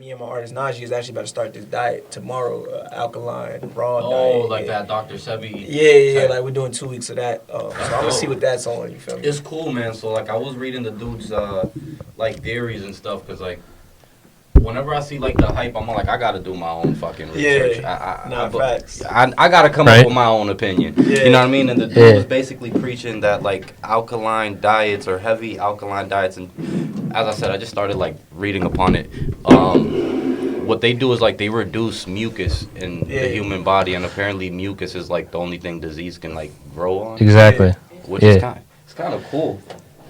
me and my artist Najee is actually about to start this diet tomorrow, alkaline raw diet. Oh, like that Dr. Sebi. Yeah, like we're doing 2 weeks of that. So I'm gonna see what that's on. You feel me? It's cool, man. So like I was reading the dude's like theories and stuff, cause like whenever I see like the hype, I'm like I gotta do my own fucking research. Facts. I gotta come up with my own opinion. Yeah. You know what I mean? And the dude was basically preaching that like alkaline diets or heavy alkaline diets, and as I said, I just started like reading upon it. What they do is like they reduce mucus in the human body, and apparently mucus is like the only thing disease can like grow on. Exactly. Which is kind of cool.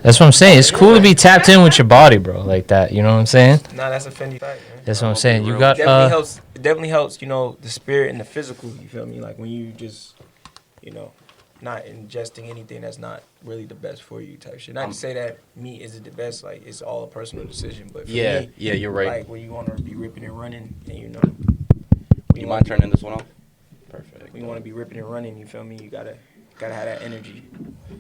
That's what I'm saying. It's cool to be tapped in with your body, bro, like that. You know what I'm saying? Nah, that's a Fendi fact, man. That's what I'm saying. You got It definitely helps, you know, the spirit and the physical, you feel me? Like when you just, you know, not ingesting anything that's not really the best for you type shit. Not to say that meat isn't the best, like it's all a personal decision, but for me, you're right. Like when you want to be ripping and running and you know. You mind turning this one off? Perfect. When you want to be ripping and running, you feel me? You gotta have that energy.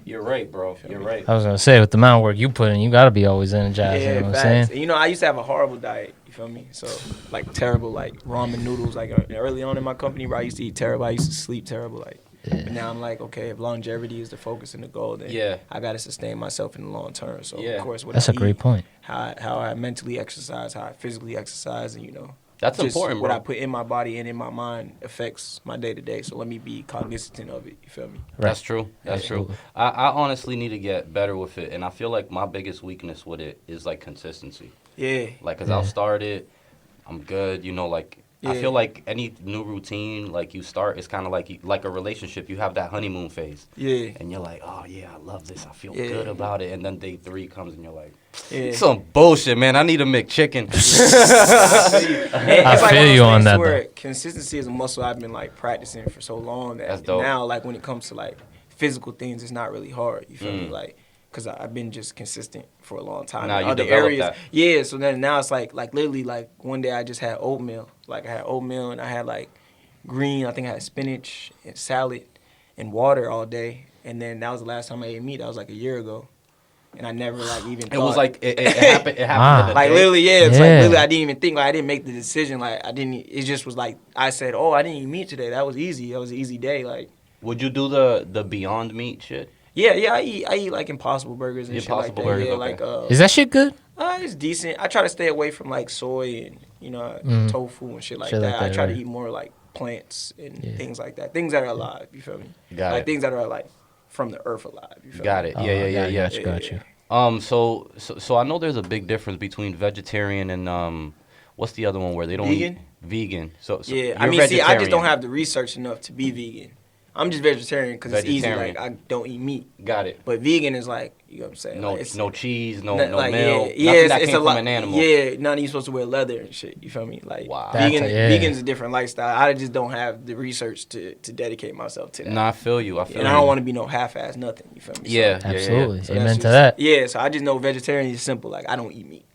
You're right, bro. You're right. I was gonna say, with the amount of work you put in, you gotta be always energized. Yeah, you know what I'm facts. saying? You know, I used to have a horrible diet. You feel me? So like terrible, like ramen noodles. Like early on in my company, where I used to eat terrible. I used to sleep terrible. Like, but now I'm like, okay, if longevity is the focus and the goal, then I gotta sustain myself in the long term. So of course, that's a great point. How I mentally exercise, how I physically exercise, and you know. That's just important, bro. What I put in my body and in my mind affects my day to day. So let me be cognizant of it. You feel me? Right. That's true. That's true. I honestly need to get better with it, and I feel like my biggest weakness with it is like consistency. Yeah. Like, cause I'll start it, I'm good. You know, like I feel like any new routine, like you start, it's kind of like a relationship. You have that honeymoon phase. Yeah. And you're like, oh yeah, I love this. I feel good about it. And then day 3 comes, and you're like, yeah. some bullshit, man. I need a McChicken. I feel you on that. Where consistency is a muscle I've been like practicing for so long that now, like when it comes to like physical things, it's not really hard. You feel me? Like, cause I've been just consistent for a long time. Now you other develop areas, that. yeah. So then now it's like literally like one day I just had oatmeal. Like I had oatmeal and I had like green. I think I had spinach and salad and water all day. And then that was the last time I ate meat. That was like a year ago. And I never like even thought. It was like it happened. It happened. Like literally, It's like literally, I didn't even think. Like I didn't make the decision. Like I didn't. It just was like I said, "Oh, I didn't eat meat today. That was easy. That was an easy day." Like, would you do the Beyond Meat shit? Yeah. I eat like Impossible Burgers and shit like that. Burgers, yeah, okay. like is that shit good? It's decent. I try to stay away from like soy and tofu and shit like that. I try to eat more like plants and things like that. Things that are alive. You feel me? Got like it. things that are like from the earth alive. You feel Got me? it. Yeah. Got you. So I know there's a big difference between vegetarian and what's the other one where they don't Vegan? eat vegan? So yeah, I you're mean, see, I just vegetarian. don't have the research enough to be vegan. I'm just vegetarian because it's easy. Vegetarian. Like I don't eat meat. Got it. But vegan is like, you know what I'm saying? No, like, it's, no cheese, no like, milk. Yeah, nothing that it's came a lot. from an animal. Yeah, none of you supposed to wear leather and shit. You feel me? Like Wow. vegan's a different lifestyle. I just don't have the research to dedicate myself to that. Nah, I feel you. And I don't want to be no half-ass nothing. You feel me? Yeah, So, absolutely. so Amen that's to that. Yeah, so I just know vegetarian is simple. Like I don't eat meat.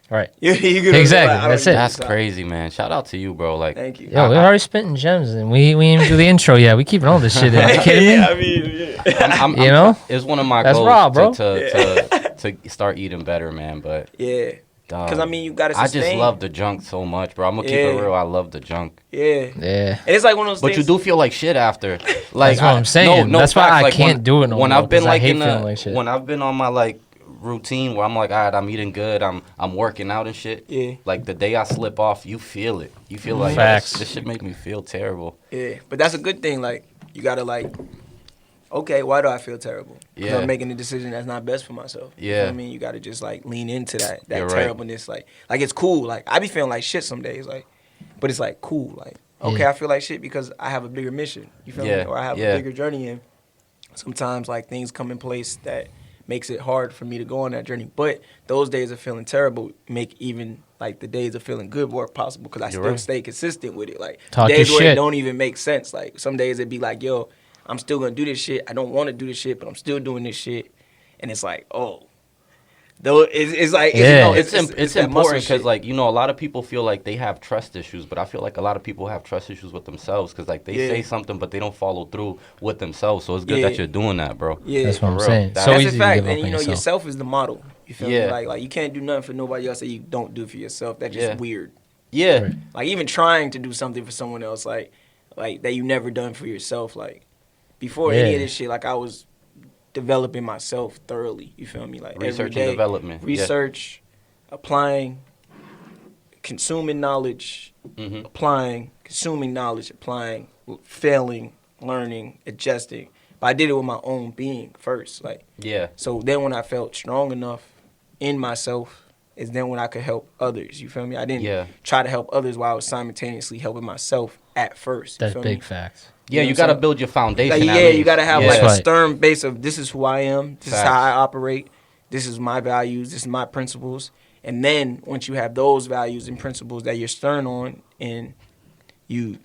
Right. You get Exactly. Like, That's it. That's crazy, man. Shout out to you, bro. Like, thank you. Yo, we're already spitting gems, and we ain't even do the intro yet. We keeping all this shit in. Are you kidding me? Yeah, I mean, You know? It's one of my That's goals raw, bro. to start eating better, man. But yeah. Because, I mean, you got to sustain. I just love the junk so much, bro. I'm going to keep it real. I love the junk. Yeah. Yeah. And it's like one of those But things. you do feel like shit after. Like, That's what I'm saying. That's why I can't do it no when more, I've been 'cause I like hate in feeling like shit. when I've been on my like routine where I'm like, all right, I'm eating good, I'm working out and shit. Yeah. Like the day I slip off, you feel it. You feel like Facts. this shit make me feel terrible. Yeah. But that's a good thing. Like, you got to, like, okay, why do I feel terrible? Because Yeah. I'm making a decision that's not best for myself. You know Yeah. what I mean? You got to just, like, lean into that You're right. terribleness. Like, it's cool. Like, I be feeling like shit some days. Like, but it's, like, cool. Like, okay, Yeah. I feel like shit because I have a bigger mission. You feel Yeah. me? Or I have Yeah. a bigger journey in. Sometimes, like, things come in place that makes it hard for me to go on that journey. But those days of feeling terrible make even, like, the days of feeling good more possible because I You're still right. stay consistent with it. Like, Talk days your where it shit. don't even make sense. Like, some days it'd be like, yo, I'm still gonna do this shit. I don't want to do this shit, but I'm still doing this shit. And it's like, oh. Though it's like, Yeah. it's It's that muscle important because, shit. like, you know, a lot of people feel like they have trust issues, but I feel like a lot of people have trust issues with themselves because, like, they say something, but they don't follow through with themselves. So it's good that you're doing that, bro. Yeah. That's what I'm real. saying. That's So That's easy a to fact. give up And, on you know, yourself. yourself is the model. You feel Yeah. me? Like, you can't do nothing for nobody else that you don't do for yourself. That's just Yeah. weird. Yeah. Right. Like even trying to do something for someone else, like that you never done for yourself. Like before any of Yeah. this shit, like I was developing myself thoroughly. You feel me? Like every Research day, and development. research, applying, consuming knowledge, Mm-hmm. applying, consuming knowledge, applying, failing, learning, adjusting. But I did it with my own being first. Like Yeah. so then when I felt strong enough in myself is then when I could help others. You feel me? I didn't try to help others while I was simultaneously helping myself at first. You That's feel big me? facts. Yeah, You know you what got to I'm saying? build your foundation. Like, at yeah, you least. gotta have Yeah. like a Right. stern base of this is who I am, this is Facts. how I operate, this is my values, this is my principles. And then once you have those values and principles that you're stern on and you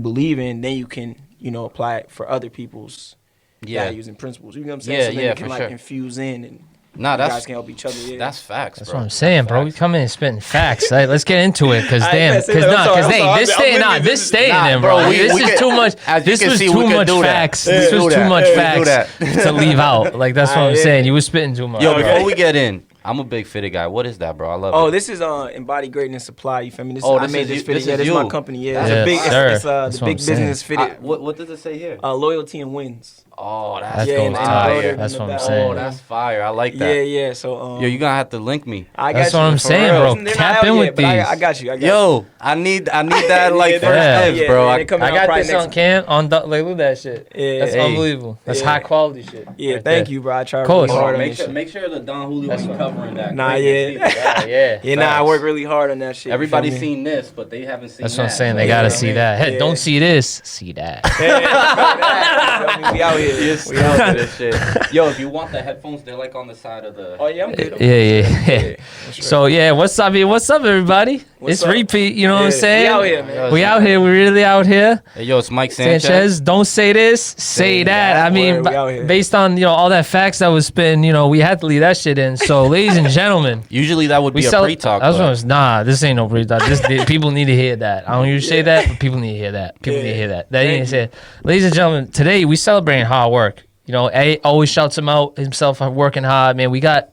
believe in, then you can, apply it for other people's values and principles. You know what I'm saying? Yeah, so then yeah, you can for like sure. infuse in and Nah, you that's guys can help each other. Yeah. That's facts, That's bro. what I'm saying, bro. We Facts. come in and spitting facts. Like, let's get into it, cause I damn, bet, say cause that. I'm nah, sorry, cause I'm hey, sorry. this I'm staying, with nah, you. this staying Nah, in, bro, bro. we This is could- too much. as you This can was see, we too could much do that. facts. Yeah, This do was too that. much Yeah, do facts that. to leave out. Like that's what I'm Yeah. saying. You was spitting too much. Yo, Okay. before we get in, I'm a big fitted guy. What is that, bro? I love it. Oh, this is Embodied Greatness Supply. You feel me? This, Oh, I this made is this you- fitted. this Yeah, is this is my you. company. Yeah, Yes, it's a big, sir. it's That's the what big I'm saying. business fitted. What does it say here? Loyalty and wins. Oh, That's that's Yeah, goes and hard. embroidered That's in what the I'm back. saying. Oh, that's fire. I like Yeah, that. yeah. So Yo, you gonna have to link me. I got That's you, what I'm for saying, real. bro. They're not Tap out in yet, with but I these. got you. I got you. Yo, I need that like Yeah, first yeah. dibs, bro. Yeah, they coming I out got probably this next on cam on like look at that shit. Yeah. That's Hey. unbelievable. That's Yeah. high quality shit. Yeah, right thank there. you, bro. I tried Course. really hard on make this sure shit. make sure the Don Julio That's ain't what- covering that. Nah, greatness yeah. either. Yeah. Yeah, nah, I Facts. work really hard on that shit. Everybody's you feel me? seen this, but they haven't seen That's that. what I'm saying. So, They gotta Yeah. see that. Hey, Yeah. don't see this. See that. Yeah, we out here. Yes, We out here. this shit. Yo, if you want the headphones, they're like on the side of the. Oh yeah, I'm good. Yeah. So yeah, what's up? What's up, everybody? What's It's up? repeat. You know what I'm Yeah, saying? we out here, man. We out here. We really out here. Hey, yo, it's Mike Sanchez. Sanchez, don't say this, say that. I mean, Word, we out here. based on all that facts that was spitting, we had to leave that shit in. So, ladies and gentlemen, Usually that would be a pre-talk. That's what I but- was. Nah, this ain't no pre-talk. People need to hear that. I don't usually say that, but people need to hear that. People need to hear that. They need to say it. Ladies and gentlemen, today we celebrating hard work. A always shouts him out himself for working hard. Man, we got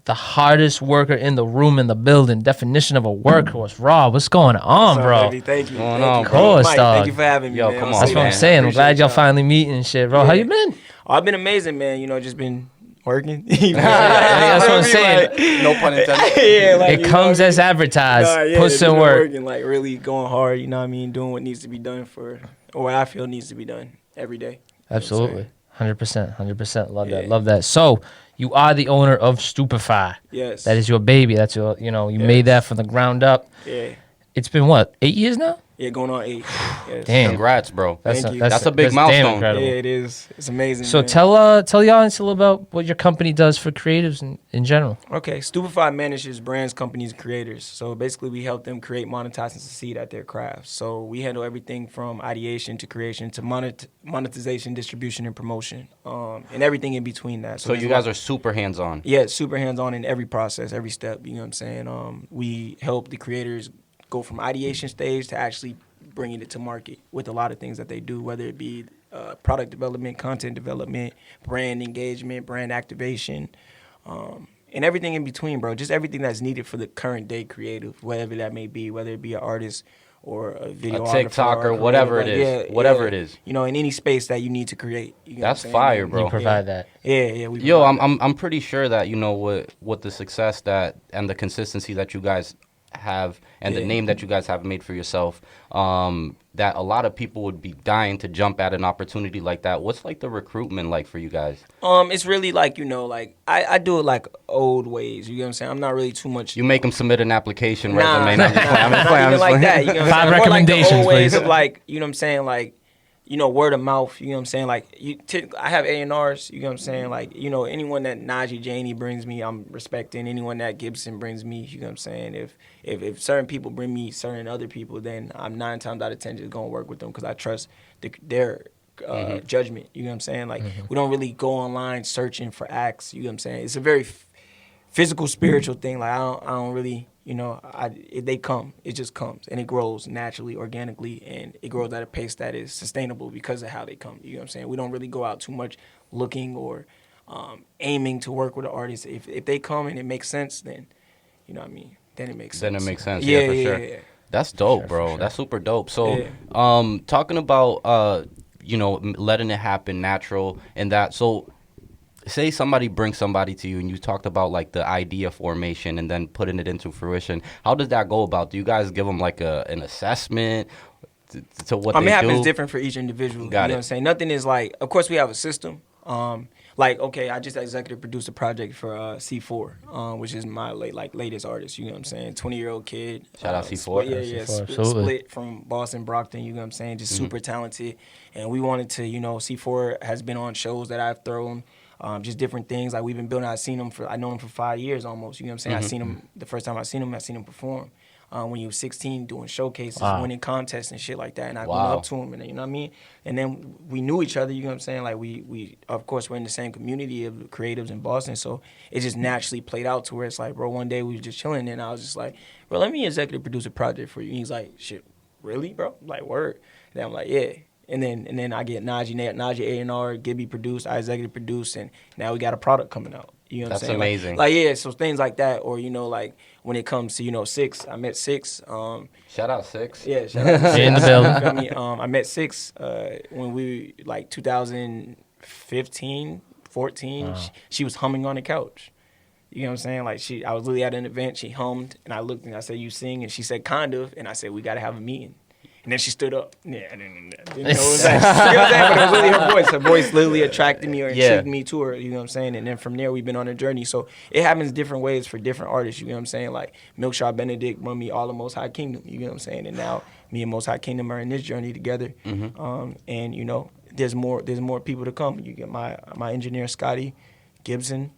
the hardest worker in the room, in the building. Definition of a workhorse. Rob, what's going on, So, bro? baby, thank you. Going Thank on, you, bro? Course, Mike, dog. thank you for having me. Yo, man. come I'll on, That's say what I'm that. saying. I'm Appreciate glad y'all y'all. finally meeting and shit, bro. How Yeah. you been? Oh, I've been amazing, man. Just been working. That's what I'm saying. No pun intended. Yeah, like, It you know comes what I as mean? advertised. Nah, yeah, Put just some been work. working, like really going hard. You know what I mean? Doing what needs to be done or what I feel needs to be done every day. Absolutely. 100%. 100%. Love that. Yeah. Love that. So, you are the owner of STUPEFYE. Yes. That is your baby. That's your, you made that from the ground up. Yeah. It's been what, 8 years now? Yeah, going on 8. Yes. Damn. Congrats, bro. Thank you. That's a big damn milestone. incredible. Yeah, it is. It's amazing. So man. tell the audience a little about what your company does for creatives in general. Okay, STUPEFYE manages brands, companies, and creators. So basically, we help them create, monetize, and succeed at their craft. So we handle everything from ideation to creation to monetization, distribution, and promotion, and everything in between that. So you guys are super hands-on. Yeah, super hands-on in every process, every step. You know what I'm saying? We help the creators go from ideation stage to actually bringing it to market with a lot of things that they do, whether it be product development, content development, brand engagement, brand activation, and everything in between, bro. Just everything that's needed for the current day creative, whatever that may be, whether it be an artist or a videographer, TikToker, or a whatever creative, it is. Whatever it is. in any space that you need to create. You know That's what I'm saying? fire, And- bro. You provide that. Yeah. We Yo, provide that. I'm pretty sure that what the success that and the consistency that you guys have and the Yeah. name that you guys have made for yourself, that a lot of people would be dying to jump at an opportunity like that. What's like the recruitment like for you guys? It's really like, I do it like old ways. You know what I'm saying? I'm not really too much. You make them submit an application Nah, resume. I'm just playing. I'm just not playing. I'm even just like playing. that. You know what I'm 5 saying? More like the recommendations, old ways please. of like, you know what I'm saying? Like, word of mouth. You know what I'm saying? Like, I have A&Rs. You know what I'm saying? Like, anyone that Najee Janey brings me, I'm respecting. Anyone that Gibson brings me, you know what I'm saying? If certain people bring me certain other people, then I'm 9 times out of 10 just gonna work with them because I trust their judgment. You know what I'm saying? Like, we don't really go online searching for acts. You know what I'm saying? It's a very physical, spiritual thing. Like, I don't really, they come. It just comes. And it grows naturally, organically, and it grows at a pace that is sustainable because of how they come. You know what I'm saying? We don't really go out too much looking or aiming to work with an artist. If they come and it makes sense, then, you know what I mean? Then it makes sense. Then it makes sense. Yeah, Yeah, for yeah, sure. yeah. That's dope, For bro. sure. That's super dope. So, Yeah. talking about letting it happen natural and that. So, say somebody brings somebody to you and you talked about like the idea formation and then putting it into fruition. How does that go about? Do you guys give them like an assessment to what I mean, they it happens do? different for each individual. Got You know it. what I'm saying? Nothing is like, of course, we have a system. Like, okay, I just executive produced a project for C4, which is my latest artist. You know what I'm saying? 20-year-old kid. Shout out C4. Split, yeah, Yeah, yeah. C4, absolutely. Split from Boston, Brockton. You know what I'm saying? Just super talented. And we wanted to, C4 has been on shows that I've thrown. Just different things like we've been building. I know him for 5 years almost. You know what I'm saying? I seen him the first time I seen him perform. When he was 16, doing showcases, winning contests and shit like that. And I went up to him, and you know what I mean? And then we knew each other, you know what I'm saying? Like, we of course, we're in the same community of creatives in Boston, so it just naturally played out to where it's like, bro, one day we were just chilling, and I was just like, bro, let me executive produce a project for you. And he's like, shit, really, bro? Like, word? And I'm like, yeah. And then I get Najee A&R, Gibby produced, I executive produced, and now we got a product coming out. You know what I'm That's saying? amazing. Like, yeah, so things like that, or, like, when it comes to, Six, I met Six. Shout out Six. Yeah, shout out to In the Six. building. You feel me? I met Six when we, like, 2015, 14. She was humming on the couch. You know what I'm saying? Like, I was literally at an event, she hummed, and I looked and I said, you sing? And she said, kind of. And I said, we got to have a meeting. And then she stood up. Yeah, I didn't know what it was like. You know what I'm saying? But it was really her voice. Her voice literally attracted me or intrigued me to her. You know what I'm saying? And then from there, we've been on a journey. So it happens different ways for different artists. You know what I'm saying? Like Milkshot Benedict run me all of Most High Kingdom. You know what I'm saying? And now me and Most High Kingdom are in this journey together. And there's more people to come. You get my engineer Scotty Gibson,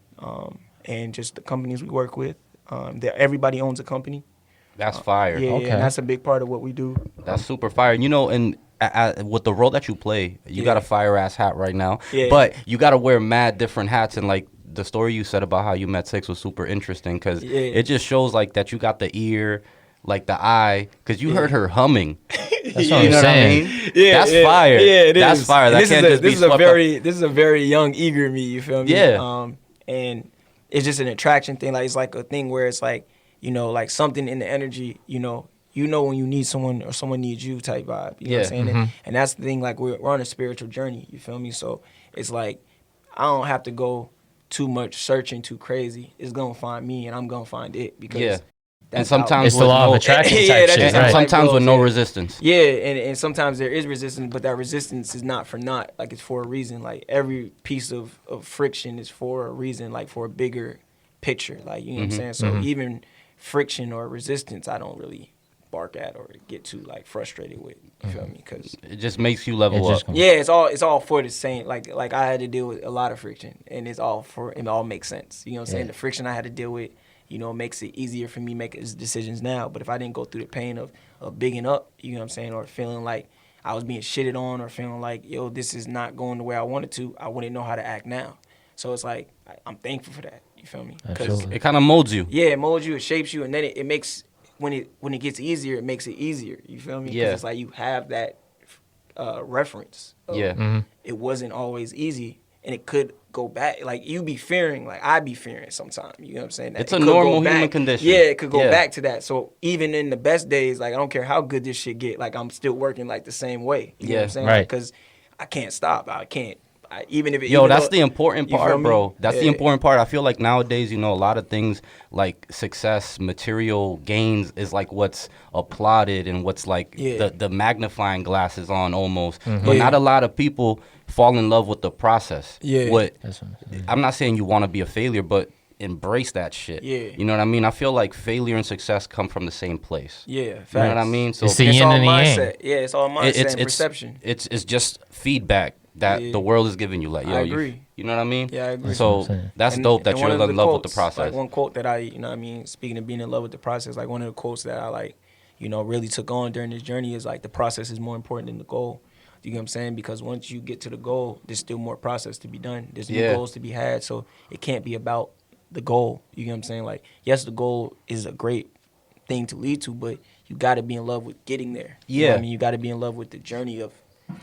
and just the companies we work with. Everybody owns a company. That's fire. Yeah, Okay. and that's a big part of what we do. That's super fire. And with the role that you play, you got a fire ass hat right now. Yeah. But you got to wear mad different hats. And like the story you said about how you met Six was super interesting because it just shows like that you got the ear, like the eye, because you heard her humming. That's what You I'm know what I saying. mean? Yeah, That's fire. Yeah, it is. That's fire. And That this can't is just be this is a swept very this is a very young, eager me. You feel me? Yeah. And it's just an attraction thing. Like it's like a thing where it's like like something in the energy. When you need someone or someone needs you type vibe. You know what I'm saying? And that's the thing. Like we're on a spiritual journey. You feel me? So it's like I don't have to go too much searching, too crazy. It's gonna find me, and I'm gonna find it because. Yeah. And That's how- sometimes It's the with law no, of attraction Yeah, type that's shit, just and how right? sometimes goes, with no yeah. resistance. Yeah, and sometimes there is resistance, but that resistance is not for naught. Like it's for a reason. Like every piece of friction is for a reason, like for a bigger picture. Like you know what I'm saying? So even friction or resistance, I don't really bark at or get too like frustrated with. You feel me? Because It just makes you level It just up. yeah, it's all for the same. Like I had to deal with a lot of friction, and it all makes sense. You know what I'm saying? The friction I had to deal with, makes it easier for me making decisions now. But if I didn't go through the pain of bigging up, you know what I'm saying, or feeling like I was being shitted on, or feeling like this is not going the way I wanted to, I wouldn't know how to act now. So it's like I'm thankful for that. You feel me? 'Cause Absolutely. It kind of molds you. yeah, it molds you, it shapes you, and then it makes when it gets easier, it makes it easier. You feel me? 'Cause Yeah. it's like you have that reference. Of, Yeah. it wasn't always easy, and it could go back. Like you be fearing, like I be fearing sometimes. You know what I'm saying? That It's it a could go normal back. human condition. Yeah, it could go Yeah. back to that. So even in the best days, like I don't care how good this shit get, like I'm still working like the same way. You know what Yeah. I'm saying? Right. Because I can't stop. I can't. Even if it, Yo, even that's though- the important you feel part, me? bro. That's the Yeah. important part. I feel like nowadays, a lot of things like success, material gains is like what's applauded and what's like Yeah. the magnifying glasses on almost. But Yeah. not a lot of people fall in love with the process. Yeah. What That's what I'm saying. I'm not saying you want to be a failure, but embrace that shit. Yeah. You know what I mean? I feel like failure and success come from the same place. Yeah, You know what I facts. mean? So It's the It's yin all and the yang. mindset. Yeah, it's all mindset and perception. It's just feedback that Yeah. the world is giving you. Like, yo, I you- agree. You know what I mean? Yeah, I agree. That's what I'm So saying. that's And- dope that and you're one of in love with the quotes, process. Like one quote that speaking of being in love with the process, like one of the quotes that I really took on during this journey is like the process is more important than the goal. You get what I'm saying? Because once you get to the goal, there's still more process to be done. There's new Yeah. goals to be had. So it can't be about the goal. You get what I'm saying? Like, yes, the goal is a great thing to lead to, but you got to be in love with getting there. You know what Yeah. I mean, you got to be in love with the journey of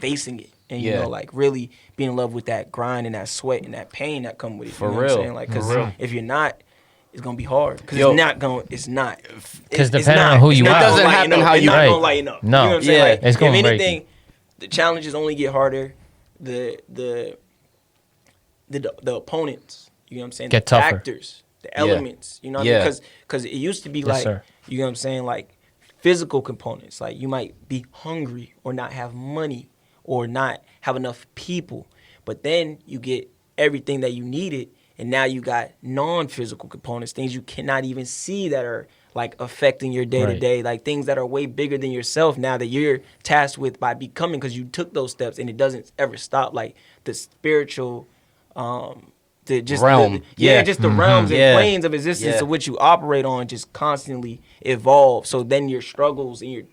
facing it. And, Yeah. like really being in love with that grind and that sweat and that pain that come with it. For you know real. What I'm saying? Like, For because real. if you're not, it's gonna be hard because Yo. it's not gonna. It's not. Because It's depending not- on who it's you not are. gonna It doesn't lighten happen up. how It's you- not Right. gonna lighten up. No. You know what I'm saying? Yeah. Like, It's gonna if break you. anything, the challenges only get harder. The opponents. You know what I'm saying? Get the tougher. factors, the elements. You know what Yeah. I mean? Because it used to be Yes, like sir. you know what I'm saying, like physical components. Like you might be hungry or not have money or not have enough people, but then you get everything that you needed, and now you got non-physical components, things you cannot even see that are like affecting your day to day, like things that are way bigger than yourself now that you're tasked with by becoming because you took those steps, and it doesn't ever stop. Like the spiritual, the just Realm. yeah, Yeah. just the realms and Yeah. planes of existence Yeah. of which you operate on just constantly evolve. So then your struggles and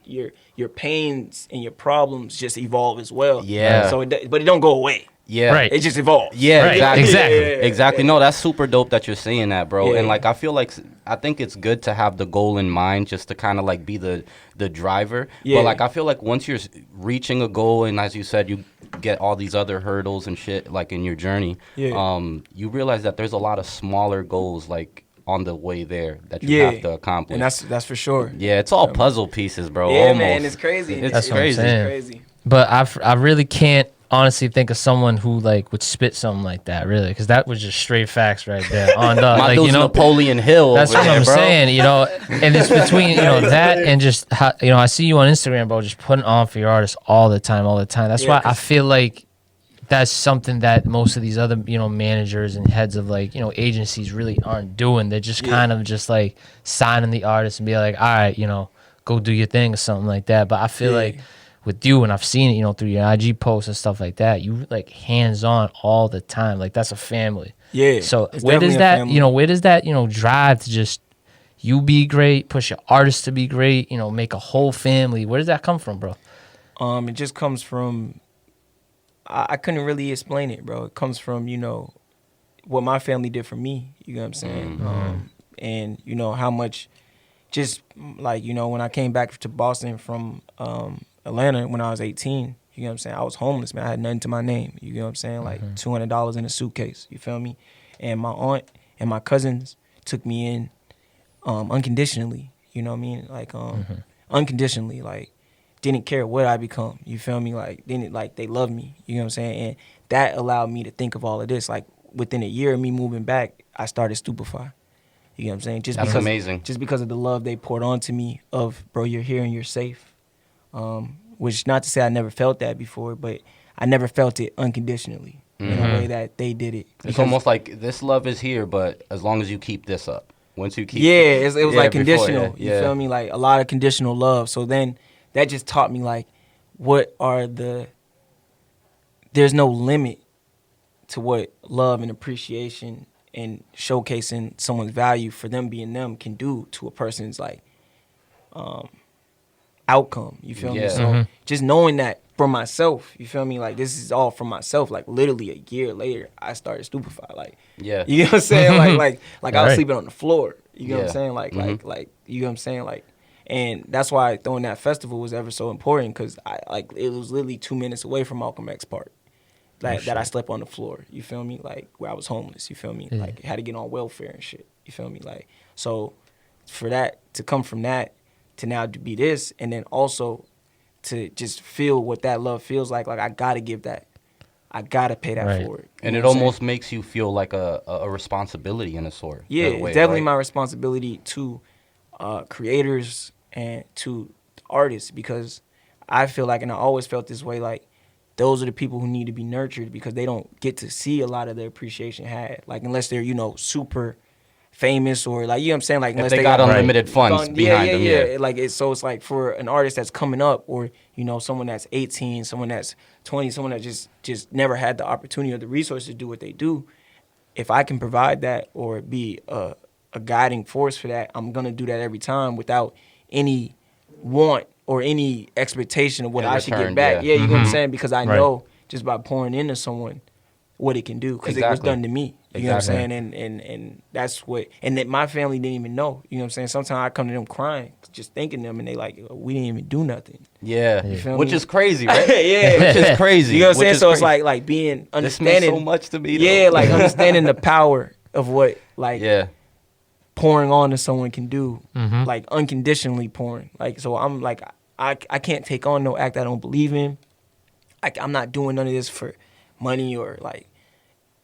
your pains and your problems just evolve as well. Yeah. So but it don't go away. Yeah. Right. It just evolves. Yeah, Right, exactly. exactly. Exactly. No, that's super dope that you're saying that, bro. Yeah. And like I feel like I think it's good to have the goal in mind just to kind of like be the driver. Yeah. But like I feel like once you're reaching a goal and as you said you get all these other hurdles and shit like in your journey, Yeah. you realize that there's a lot of smaller goals like on the way there that you Yeah. have to accomplish. And that's for sure. yeah, it's all puzzle pieces, bro. Yeah, almost. man, it's crazy. It's what I'm crazy. saying. Crazy. But I really can't honestly think of someone who like would spit something like that, really, because that was just straight facts right there. On the My like, dude's you know, Napoleon Hill. that's over what there, I'm bro. saying, you know, and it's between, you know, that and just how, you know, I see you on Instagram, bro, just putting on for your artists all the time. That's Yeah, why I 'cause- feel like that's something that most of these other, you know, managers and heads of like, you know, agencies really aren't doing. They're just kind of just like signing the artist and be like, all right, you know, go do your thing or something like that. But I feel Yeah. like with you, and I've seen it, you know, through your IG posts and stuff like that, you like hands on all the time. Like that's a family. Yeah. So it's where does definitely a that, family. you know, where does that, you know, drive to just you be great, push your artists to be great, you know, make a whole family? Where does that come from, bro? It just comes from. I couldn't really explain it, bro. It comes from, you know, what my family did for me. You know what I'm saying? And you know how much, just like, you know, when I came back to Boston from Atlanta when I was 18. You know what I'm saying? I was homeless, man. I had nothing to my name. You know what I'm saying? Like $200 in a suitcase. You feel me? And my aunt and my cousins took me in unconditionally. You know what I mean? Like unconditionally. Like didn't care what I become. You feel me? Like didn't like they loved me. You know what I'm saying? And that allowed me to think of all of this. Like within a year of me moving back, I started STUPEFYE. You know what I'm saying? Just That's because, amazing. Just because of the love they poured onto me of, bro, you're here and you're safe. Which not to say I never felt that before, but I never felt it unconditionally in a way that they did it. It's Because- almost like this love is here, but as long as you keep this up. Once you keep it was like before, conditional. yeah. You feel me? Like a lot of conditional love. So then that just taught me like there's no limit to what love and appreciation and showcasing someone's value for them being them can do to a person's like outcome. You feel me? Yeah. So just knowing that for myself, you feel me? Like this is all for myself. Like literally a year later, I started STUPEFYE. Like Yeah. you know what I'm saying? like I was Right. sleeping on the floor. You know what I'm Yeah. saying? Like you know what I'm saying? Like, and that's why throwing that festival was ever so important because it was literally 2 minutes away from Malcolm X Park. That I slept on the floor. You feel me? Like where I was homeless. You feel me? Yeah. Like had to get on welfare and shit. You feel me? Like so, for that to come from that to now to be this, and then also to just feel what that love feels like I gotta give that. I gotta pay that Right. forward. And You it know what I'm saying? almost makes you feel like a responsibility in a sort. Yeah, in a way, it's definitely right? my responsibility to creators and to artists because I feel like, and I always felt this way, like those are the people who need to be nurtured because they don't get to see a lot of their appreciation had, like unless they're, you know, super famous or like, you know what I'm saying? Like If unless they got unlimited funds yeah, behind them. yeah. Like it's like for an artist that's coming up or, you know, someone that's 18, someone that's 20, someone that just never had the opportunity or the resources to do what they do. If I can provide that or be a guiding force for that, I'm going to do that every time without any want or any expectation of what In I should return, get back. yeah. Yeah, you know what I'm saying? Because I Right. know just by pouring into someone what it can do because it was Exactly. done to me. You know what I'm Exactly. saying? And that's what, and that my family didn't even know. You know what I'm saying? Sometimes I come to them crying, just thanking them, and they like, we didn't even do nothing. Yeah. You feel Which me? is crazy, right? Yeah. Which is crazy. You know what I'm Which saying? is So it's crazy. like being This meant understanding so much to me. Though. yeah, like understanding the power of what like Yeah. pouring on to someone can do, Mm-hmm. like unconditionally pouring. Like, so I'm like, I can't take on no act I don't believe in. I'm not doing none of this for money or like,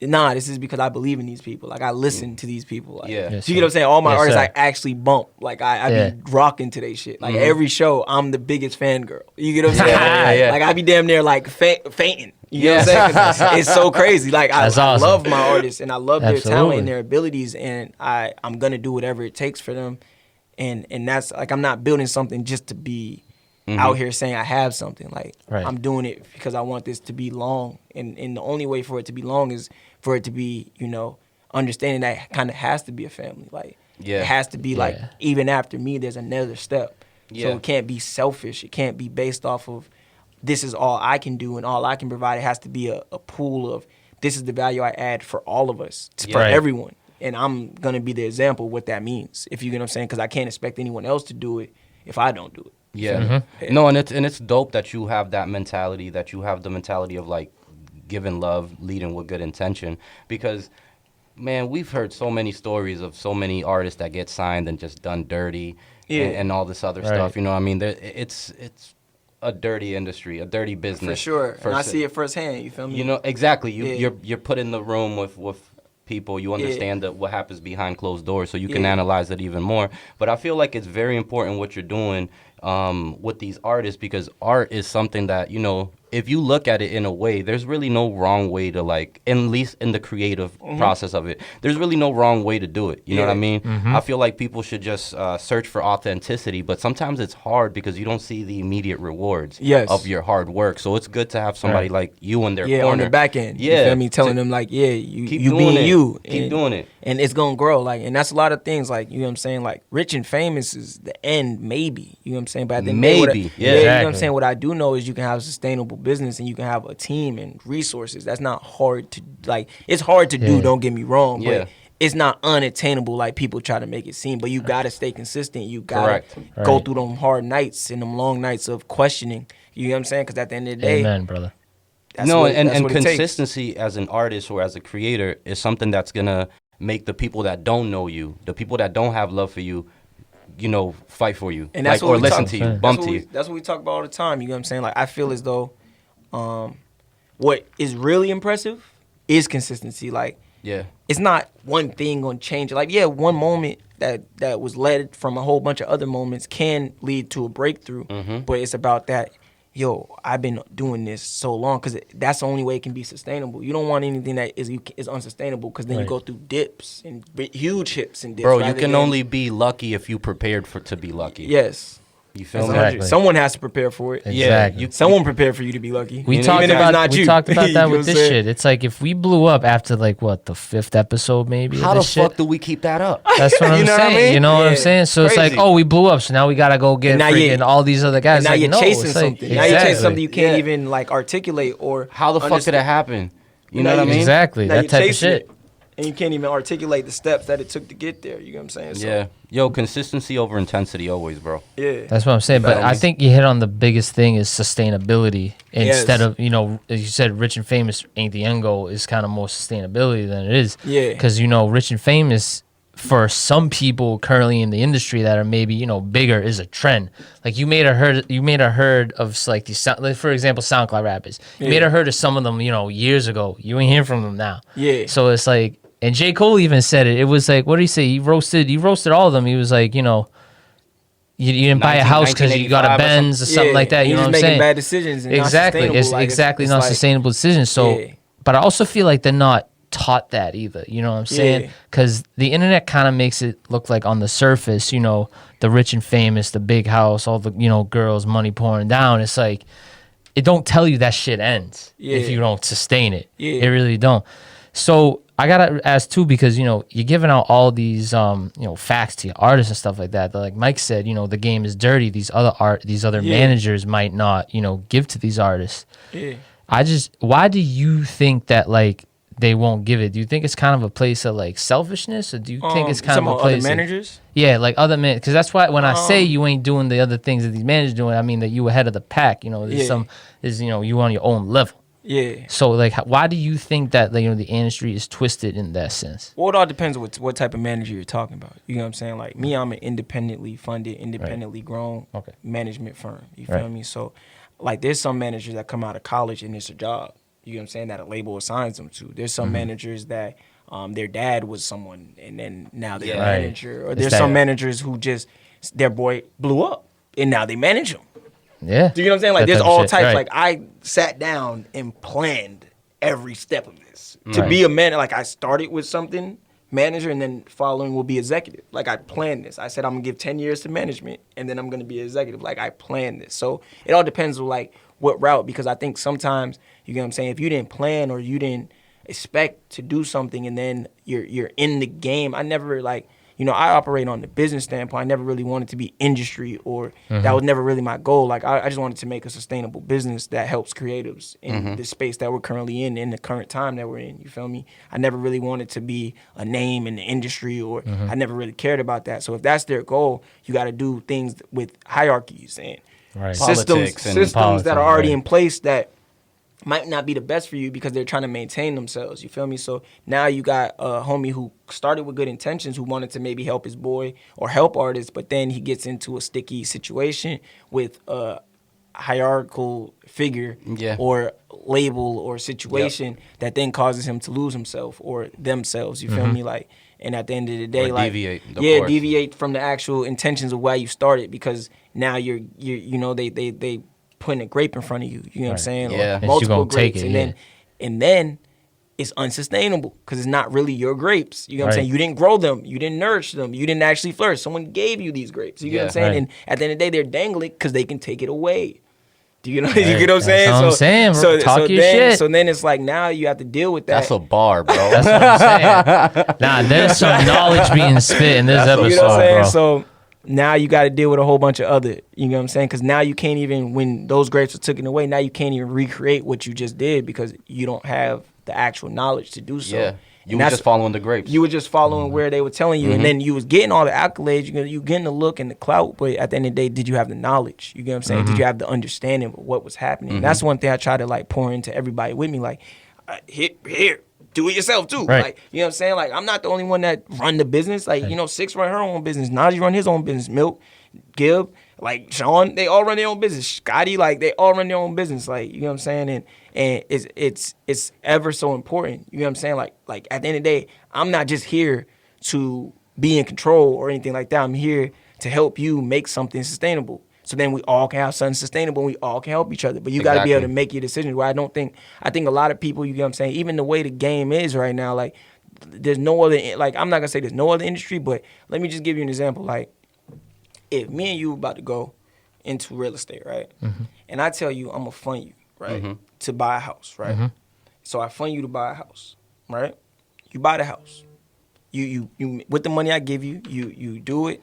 nah, this is because I believe in these people. Like, I listen to these people. Like, Yeah. Yes, so you get what I'm saying? All my Yes, artists sir. I actually bump. Like, I Yeah. be rocking to they shit. Like, every show, I'm the biggest fangirl. You get what I'm saying? Yeah. Like, I be damn near like fainting. You know what I'm saying? 'Cause it's so crazy. Like, I That's awesome. love my artists and I love their talent Absolutely. and their abilities, and I'm gonna do whatever it takes for them. And that's like, I'm not building something just to be out here saying I have something. Like, Right. I'm doing it because I want this to be long, and the only way for it to be long is for it to be, you know, understanding that it kind of has to be a family. Like, Yeah. it has to be like, Yeah. even after me, there's another step. Yeah. So it can't be selfish. It can't be based off of this is all I can do and all I can provide. It has to be a pool of this is the value I add for all of us, for Right. everyone. And I'm going to be the example of what that means, if you get what I'm saying, because I can't expect anyone else to do it if I don't do it. Yeah. Mm-hmm. No, and it's dope that you have that mentality, that you have the mentality of like giving love, leading with good intention. Because, man, we've heard so many stories of so many artists that get signed and just done dirty and all this other Right. stuff. You know what I mean? It's a dirty industry, a dirty business. For sure. And I se- see it firsthand, you feel me? You know, exactly. Yeah. You're put in the room with people. You understand that what happens behind closed doors, so you can Yeah. analyze it even more. But I feel like it's very important what you're doing with these artists, because art is something that, you know, if you look at it in a way, there's really no wrong way to, like, at least in the creative process of it, there's really no wrong way to do it. You know what I mean? I feel like people should just search for authenticity, but sometimes it's hard because you don't see the immediate rewards Yes. of your hard work. So it's good to have somebody Right. like you in their Yeah, corner. on the back end. Yeah. You feel me? Telling To- them, like, yeah, you Keep you doing being it. you. Keep and, doing it. And it's going to grow. Like, and that's a lot of things. Like, you know what I'm saying? Like, rich and famous is the end, maybe. You know what I'm saying? But at the end of the day, Maybe, yeah. you know what I'm Exactly. saying? What I do know is you can have a sustainable business and you can have a team and resources. That's not hard to, like, it's hard to do, Yeah. don't get me wrong. Yeah. But it's not unattainable like people try to make it seem. But you got to stay consistent. You got Correct. to go Right. through them hard nights and them long nights of questioning. You know what I'm saying? Because at the end of the day, Amen, brother. that's no, what, and that's what it takes. consistency as an artist or as a creator is something that's gonna make the people that don't know you, the people that don't have love for you, you know, fight for you, And that's like, what or we listen talk- to you, That's bump that's to what you. that's what we talk about all the time. You know what I'm saying? Like, I feel as though what is really impressive is consistency. Like, Yeah, it's not one thing gonna change it. Like, yeah, one moment that was led from a whole bunch of other moments can lead to a breakthrough. Mm-hmm. But it's about that, yo, I've been doing this so long, because that's the only way it can be sustainable. You don't want anything that is unsustainable, because then you Right. go through dips and huge hips and dips. bro, you rather can than- only be lucky if you prepared to be lucky. Yes. You feel That's me? 100. Exactly. Someone has to prepare for it. Exactly. Someone prepared for you to be lucky. We You know, talked even if about it's not we you. talked about You that know with what this I'm saying? shit. It's like if we blew up after like what the 5th episode maybe. of How the this shit, fuck do we keep that up? That's what I'm You know what I saying. mean? You know what I'm Yeah. saying? So it's like, Crazy. oh, we blew up, so now we gotta go get And now you- freaking all these other guys. And now Like, you're no, chasing it's like- something. Now you're chasing Exactly. something you can't Yeah. even like articulate or How the fuck could it understand. happen? You Now know what I you- mean? Exactly. Now That you're type of chasing shit. it, and you can't even articulate the steps that it took to get there. You know what I'm saying? So, Yeah. Yo, consistency over intensity always, bro. yeah. That's what I'm saying. But I Balance. think you hit on the biggest thing is sustainability. Instead Yes. of, you know, as you said, rich and famous ain't the end goal. Is kind of more sustainability than it is. Yeah. Because, you know, rich and famous for some people currently in the industry that are maybe, you know, bigger is a trend. Like you made a herd of like these, like for example, SoundCloud rappers. You Yeah. made a herd of some of them, you know, years ago. You ain't hearing from them now. Yeah. So it's like, and J. Cole even said it. It was like, what did he say? He roasted all of them. He was like, you know, you didn't buy a house because you got a 1985 or Benz or something like that. You know just what I'm making saying? bad decisions. And Exactly. Not It's sustainable. Like, exactly it's not like- sustainable decisions. So, Yeah. but I also feel like they're not taught that either. You know what I'm saying? Yeah. Because the internet kind of makes it look like on the surface, you know, the rich and famous, the big house, all the, you know, girls, money pouring down. It's like, it don't tell you that shit ends if Yeah. you don't sustain it. Yeah. It really don't. So I gotta ask too, because you know you're giving out all these you know, facts to your artists and stuff like that. Like Mike said, you know, the game is dirty. These other Yeah. managers might not, you know, give to these artists. Yeah. Why do you think that like they won't give it? Do you think it's kind of a place of like selfishness, or do you think it's You kind talking of a about other place? managers? Yeah, like other men, because that's why when I say you ain't doing the other things that these managers doing, I mean that you ahead of the pack. You know, there's Yeah. you on your own level. Yeah. So like, why do you think that like, the industry is twisted in that sense? Well, it all depends on what type of manager you're talking about. You know what I'm saying? Like me, I'm an independently funded, independently grown management firm. You feel me? So, like, there's some managers that come out of college and it's a job. You know what I'm saying? That a label assigns them to. There's some managers that their dad was someone and then now they're a manager. Or there's some managers who just their boy blew up and now they manage him. Yeah. Do you know what I'm saying? Like, there's all types. Right. Like, I sat down and planned every step of this. To be a manager, like, I started with something, manager, and then following will be executive. Like, I planned this. I said I'm going to give 10 years to management, and then I'm going to be executive. Like, I planned this. So, it all depends on, like, what route, because I think sometimes, you get what I'm saying, if you didn't plan or you didn't expect to do something and then you're in the game, I never, like, I operate on the business standpoint. I never really wanted to be industry or that was never really my goal. Like, I just wanted to make a sustainable business that helps creatives in the space that we're currently in the current time that we're in. You feel me? I never really wanted to be a name in the industry or I never really cared about that. So if that's their goal, you got to do things with hierarchies and systems that are already in place that might not be the best for you because they're trying to maintain themselves. You feel me? So now you got a homie who started with good intentions, who wanted to maybe help his boy or help artists, but then he gets into a sticky situation with a hierarchical figure or label or situation that then causes him to lose himself or themselves. You feel me? Like, and at the end of the day, like, deviate from the actual intentions of why you started, because now you're they putting a grape in front of you. You know what I'm saying? Yeah. Or multiple grapes, and then it's unsustainable because it's not really your grapes. You know what I'm saying? You didn't grow them. You didn't nourish them. You didn't actually flourish. Someone gave you these grapes. You know what I'm saying? And at the end of the day, they're dangling because they can take it away. Do you know? You get what I'm saying? That's what I'm saying, bro. Talk your shit. So then it's like now you have to deal with that. That's a bar, bro. That's what I'm saying. Nah, there's some knowledge being spit in this episode, you know what I'm saying? bro. So now you got to deal with a whole bunch of other, you know what I'm saying? Because now you can't even, when those grapes are taken away, now you can't even recreate what you just did because you don't have the actual knowledge to do so. Yeah. You were just following the grapes. You were just following where they were telling you, and then you was getting all the accolades, you getting the look and the clout, but at the end of the day, did you have the knowledge? You get what I'm saying? Did you have the understanding of what was happening? And that's one thing I try to, like, pour into everybody with me, like, here, do it yourself too. Right. Like, you know what I'm saying? Like, I'm not the only one that run the business. Like, Six run her own business. Najee run his own business. Milk, Gib, like Sean, they all run their own business. Scotty, like, they all run their own business. Like, you know what I'm saying? And it's ever so important. You know what I'm saying? Like at the end of the day, I'm not just here to be in control or anything like that. I'm here to help you make something sustainable. So then we all can have something sustainable and we all can help each other. But you got to be able to make your decisions. Where I think a lot of people, you get what I'm saying, even the way the game is right now, like, there's no other, like, I'm not going to say there's no other industry, but let me just give you an example. Like, if me and you about to go into real estate, right? And I tell you I'm going to fund you, right? To buy a house, right? So I fund you to buy a house, right? You buy the house. You with the money I give you, you do it.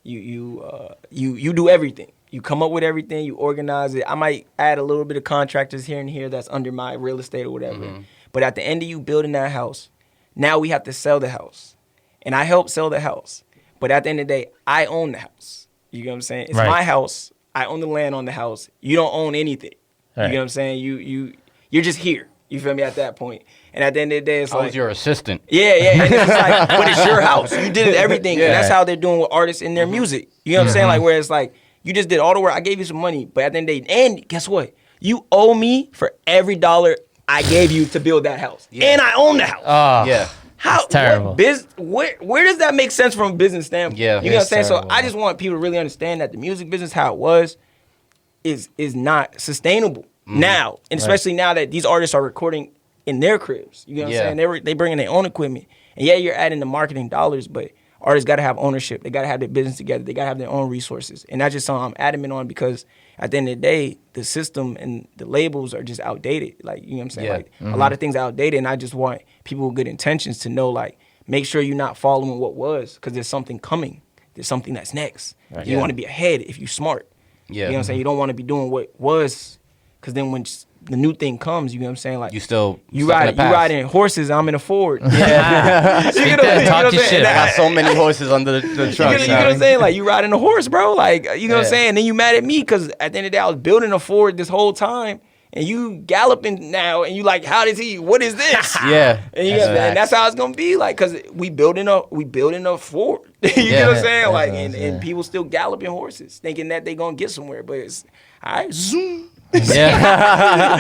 You do everything. You come up with everything. You organize it. I might add a little bit of contractors here and here that's under my real estate or whatever. But at the end of you building that house, now we have to sell the house. And I help sell the house. But at the end of the day, I own the house. You get what I'm saying? It's my house. I own the land on the house. You don't own anything. You get what I'm saying? You're just here. You feel me at that point? And at the end of the day, it's I like, was your assistant. Yeah. And it's like, but it's your house. You did everything. And that's how they're doing with artists in their music. You know what I'm saying? Like, where it's like, you just did all the work. I gave you some money, but at the end of the day, and guess what? You owe me for every dollar I gave you to build that house. And I own the house. How terrible. Where does that make sense from a business standpoint? You know what I'm saying? Terrible. So I just want people to really understand that the music business, how it was, is not sustainable now, and especially now that these artists are recording in their cribs. You know what I'm saying? They bring in their own equipment, and you're adding the marketing dollars, but artists got to have ownership. They got to have their business together. They got to have their own resources, and that's just something I'm adamant on because at the end of the day, the system and the labels are just outdated. Like, you know what I'm saying? Like, a lot of things are outdated, and I just want people with good intentions to know, like, make sure you're not following what was, because there's something coming. There's something that's next. You want to be ahead if you're smart. You know what I'm saying? You don't want to be doing what was, because then when the new thing comes, you know what I'm saying? Like, you riding horses, I'm in a Ford. Talk your shit. I got so many horses under the truck. You know what I'm saying? Like, you riding a horse, bro. Like, you know what I'm saying? Then you mad at me because at the end of the day, I was building a Ford this whole time, and you galloping now, and you like, how does he? What is this? Yeah. And that's how it's gonna be, like, cause we building a fort. You know what I'm saying? Like, and people still galloping horses, thinking that they gonna get somewhere, but it's all right, zoom. Yeah.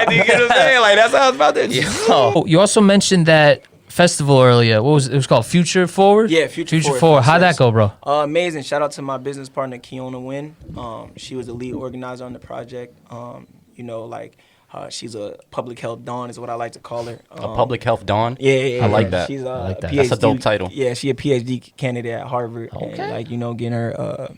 You get what I'm saying? Like, that's how it's about to. Oh, you also mentioned that festival earlier. What was it? It was called Future Forward? Yeah, Future Forward. Forward. How'd that go, bro? Amazing. Shout out to my business partner, Kiona Wynn. She was the lead organizer on the project. You know, like, she's a public health dawn is what I like to call her. A public health dawn? Yeah. I like that. She's I like that. PhD, That's a dope title. Yeah, she a PhD candidate at Harvard. Okay. And, like, you know, getting her...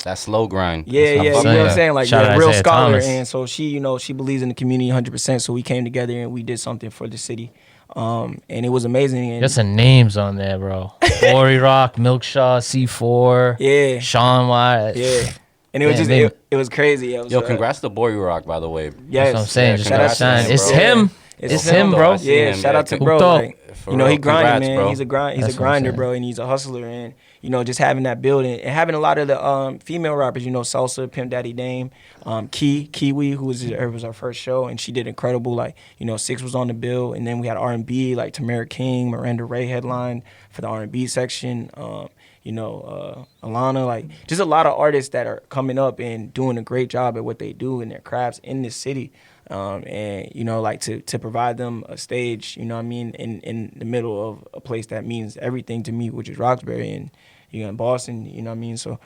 That slow grind. Yeah, That's what I'm you know what saying. I'm saying? Like, Shout out real Isaiah scholar. Thomas. And so she, you know, she believes in the community 100%. So we came together and we did something for the city. And it was amazing. And There's some names on there, bro. Bory Rock, Milkshaw, C4, yeah, Sean White. yeah. And it was Man, just, it was crazy. It was, Yo, congrats to Boy Rock, by the way. Yes. That's what I'm saying. Yeah, Just congrats got to shine. him, It's bro. him. It's him, bro. I see Yeah, him, shout yeah. out to Hooked bro. up. Like, For you know, real, he grinding, congrats, man. bro. He's a That's what I'm grinder, saying. bro, and he's a hustler. And you know, just having that building and having a lot of the female rappers, you know, Salsa, Pimp Daddy Dame, Kiwi, who was our first show, and she did incredible. Like, you know, Six was on the bill, and then we had R&B, like Tamara King, Miranda Ray headlined for the R&B section. You know, Alana, like, just a lot of artists that are coming up and doing a great job at what they do in their crafts in this city. And, you know, like, to provide them a stage, you know what I mean, in the middle of a place that means everything to me, which is Roxbury, and, you know, in Boston, you know what I mean? So,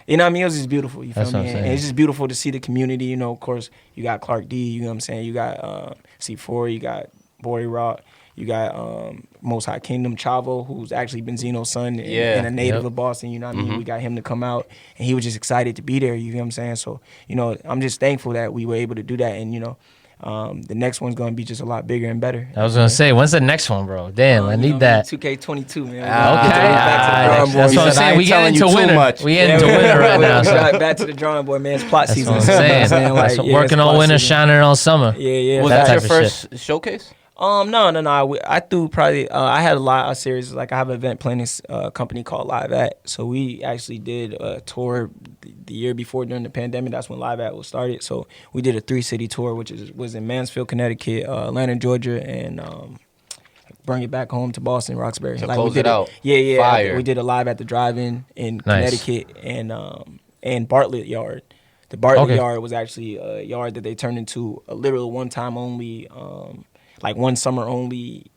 you know what I mean? It was just beautiful, you feel That's what me? I'm And saying. it's just beautiful to see the community, you know, of course, you got Clark D, you know what I'm saying? You got C4, you got Bory Rock, you got Most High Kingdom, Chavo, who's actually Benzino's son and a native Yep. of Boston, you know what I mean? We got him to come out, and he was just excited to be there, you know what I'm saying? So, you know, I'm just thankful that we were able to do that, and, you know, the next one's going to be just a lot bigger and better. I was gonna say, when's the next one, bro? Damn, I need that. 2K22, man. Okay, Back to the drawing board. that's what I'm He said, "I saying. ain't We get telling into you too winter. much." We get into winter right now. So Back to the drawing board, man. It's plot that's season. what I'm You know saying. Like, That's yeah, working it's all plot winter, season. shining all summer. Yeah. Was That that your type of first showcase? No. I threw probably. I had a series. Like, I have an event planning company called Live At. So we actually did a tour the year before during the pandemic. That's when Live At was started. So we did a 3-city tour, which was in Mansfield, Connecticut, Atlanta, Georgia, and bring it back home to Boston, Roxbury. To like, close we did it out. Yeah. Fire. We did a Live at the Drive-In in Nice. Connecticut and Bartlett Yard. The Bartlett Okay. Yard was actually a yard that they turned into a literal one-time only, like one summer only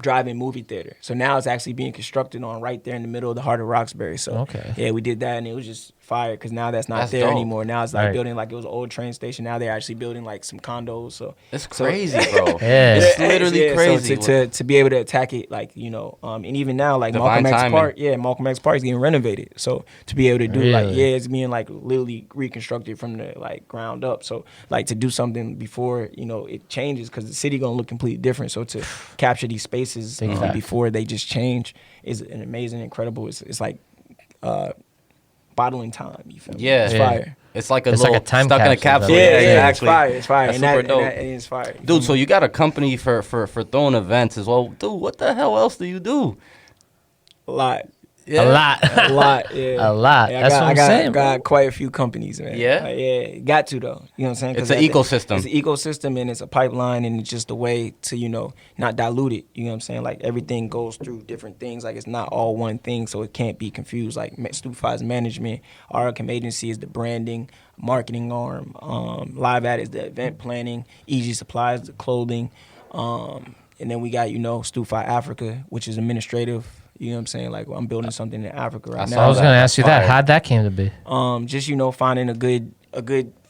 drive-in movie theater. So now it's actually being constructed on right there in the middle of the heart of Roxbury. So Okay. yeah, we did that, and it was just fire because now that's not That's there dope. anymore. Now it's like Right. building like it was an old train station. Now they're actually building like some condos. So It's crazy, bro. Yeah. It's literally crazy. So to be able to attack it, like, you know, and even now, like Divine Malcolm X timing. Malcolm X Park is getting renovated. So to be able to do like, Really? it's being like literally reconstructed from the like ground up. So like to do something before, you know, it changes because the city gonna look completely different. So to capture these spaces Big fact. before they just change is an amazing, incredible. It's like bottling time. You feel me? Yeah. It's Yeah. fire. It's like a It's little like a time stuck in a capsule, capsule. though. Yeah, Yeah, it's fire. It's fire. That's And that, super and dope. that it's fire. Dude, so you got a company for throwing events as well. Dude, what the hell else do you do? A lot. A lot. A lot, yeah. A lot. Yeah, That's what I'm saying, bro. got quite a few companies, man. Yeah? Yeah, got to, though. You know what I'm saying? 'Cause It's an at the- ecosystem. It's an ecosystem, and it's a pipeline, and it's just a way to, you know, not dilute it. You know what I'm saying? Like, everything goes through different things. Like, it's not all one thing, so it can't be confused. Like, STUPEFYE's management, our agency is the branding, marketing arm. Live At is the event planning. Easy Supply is the clothing. And then we got, you know, STUPEFYE Africa, which is administrative. You know what I'm saying? Like, I'm building something in Africa right I now. saw I was that. gonna ask you that. Fire. How'd that came to be? Just, you know, finding a good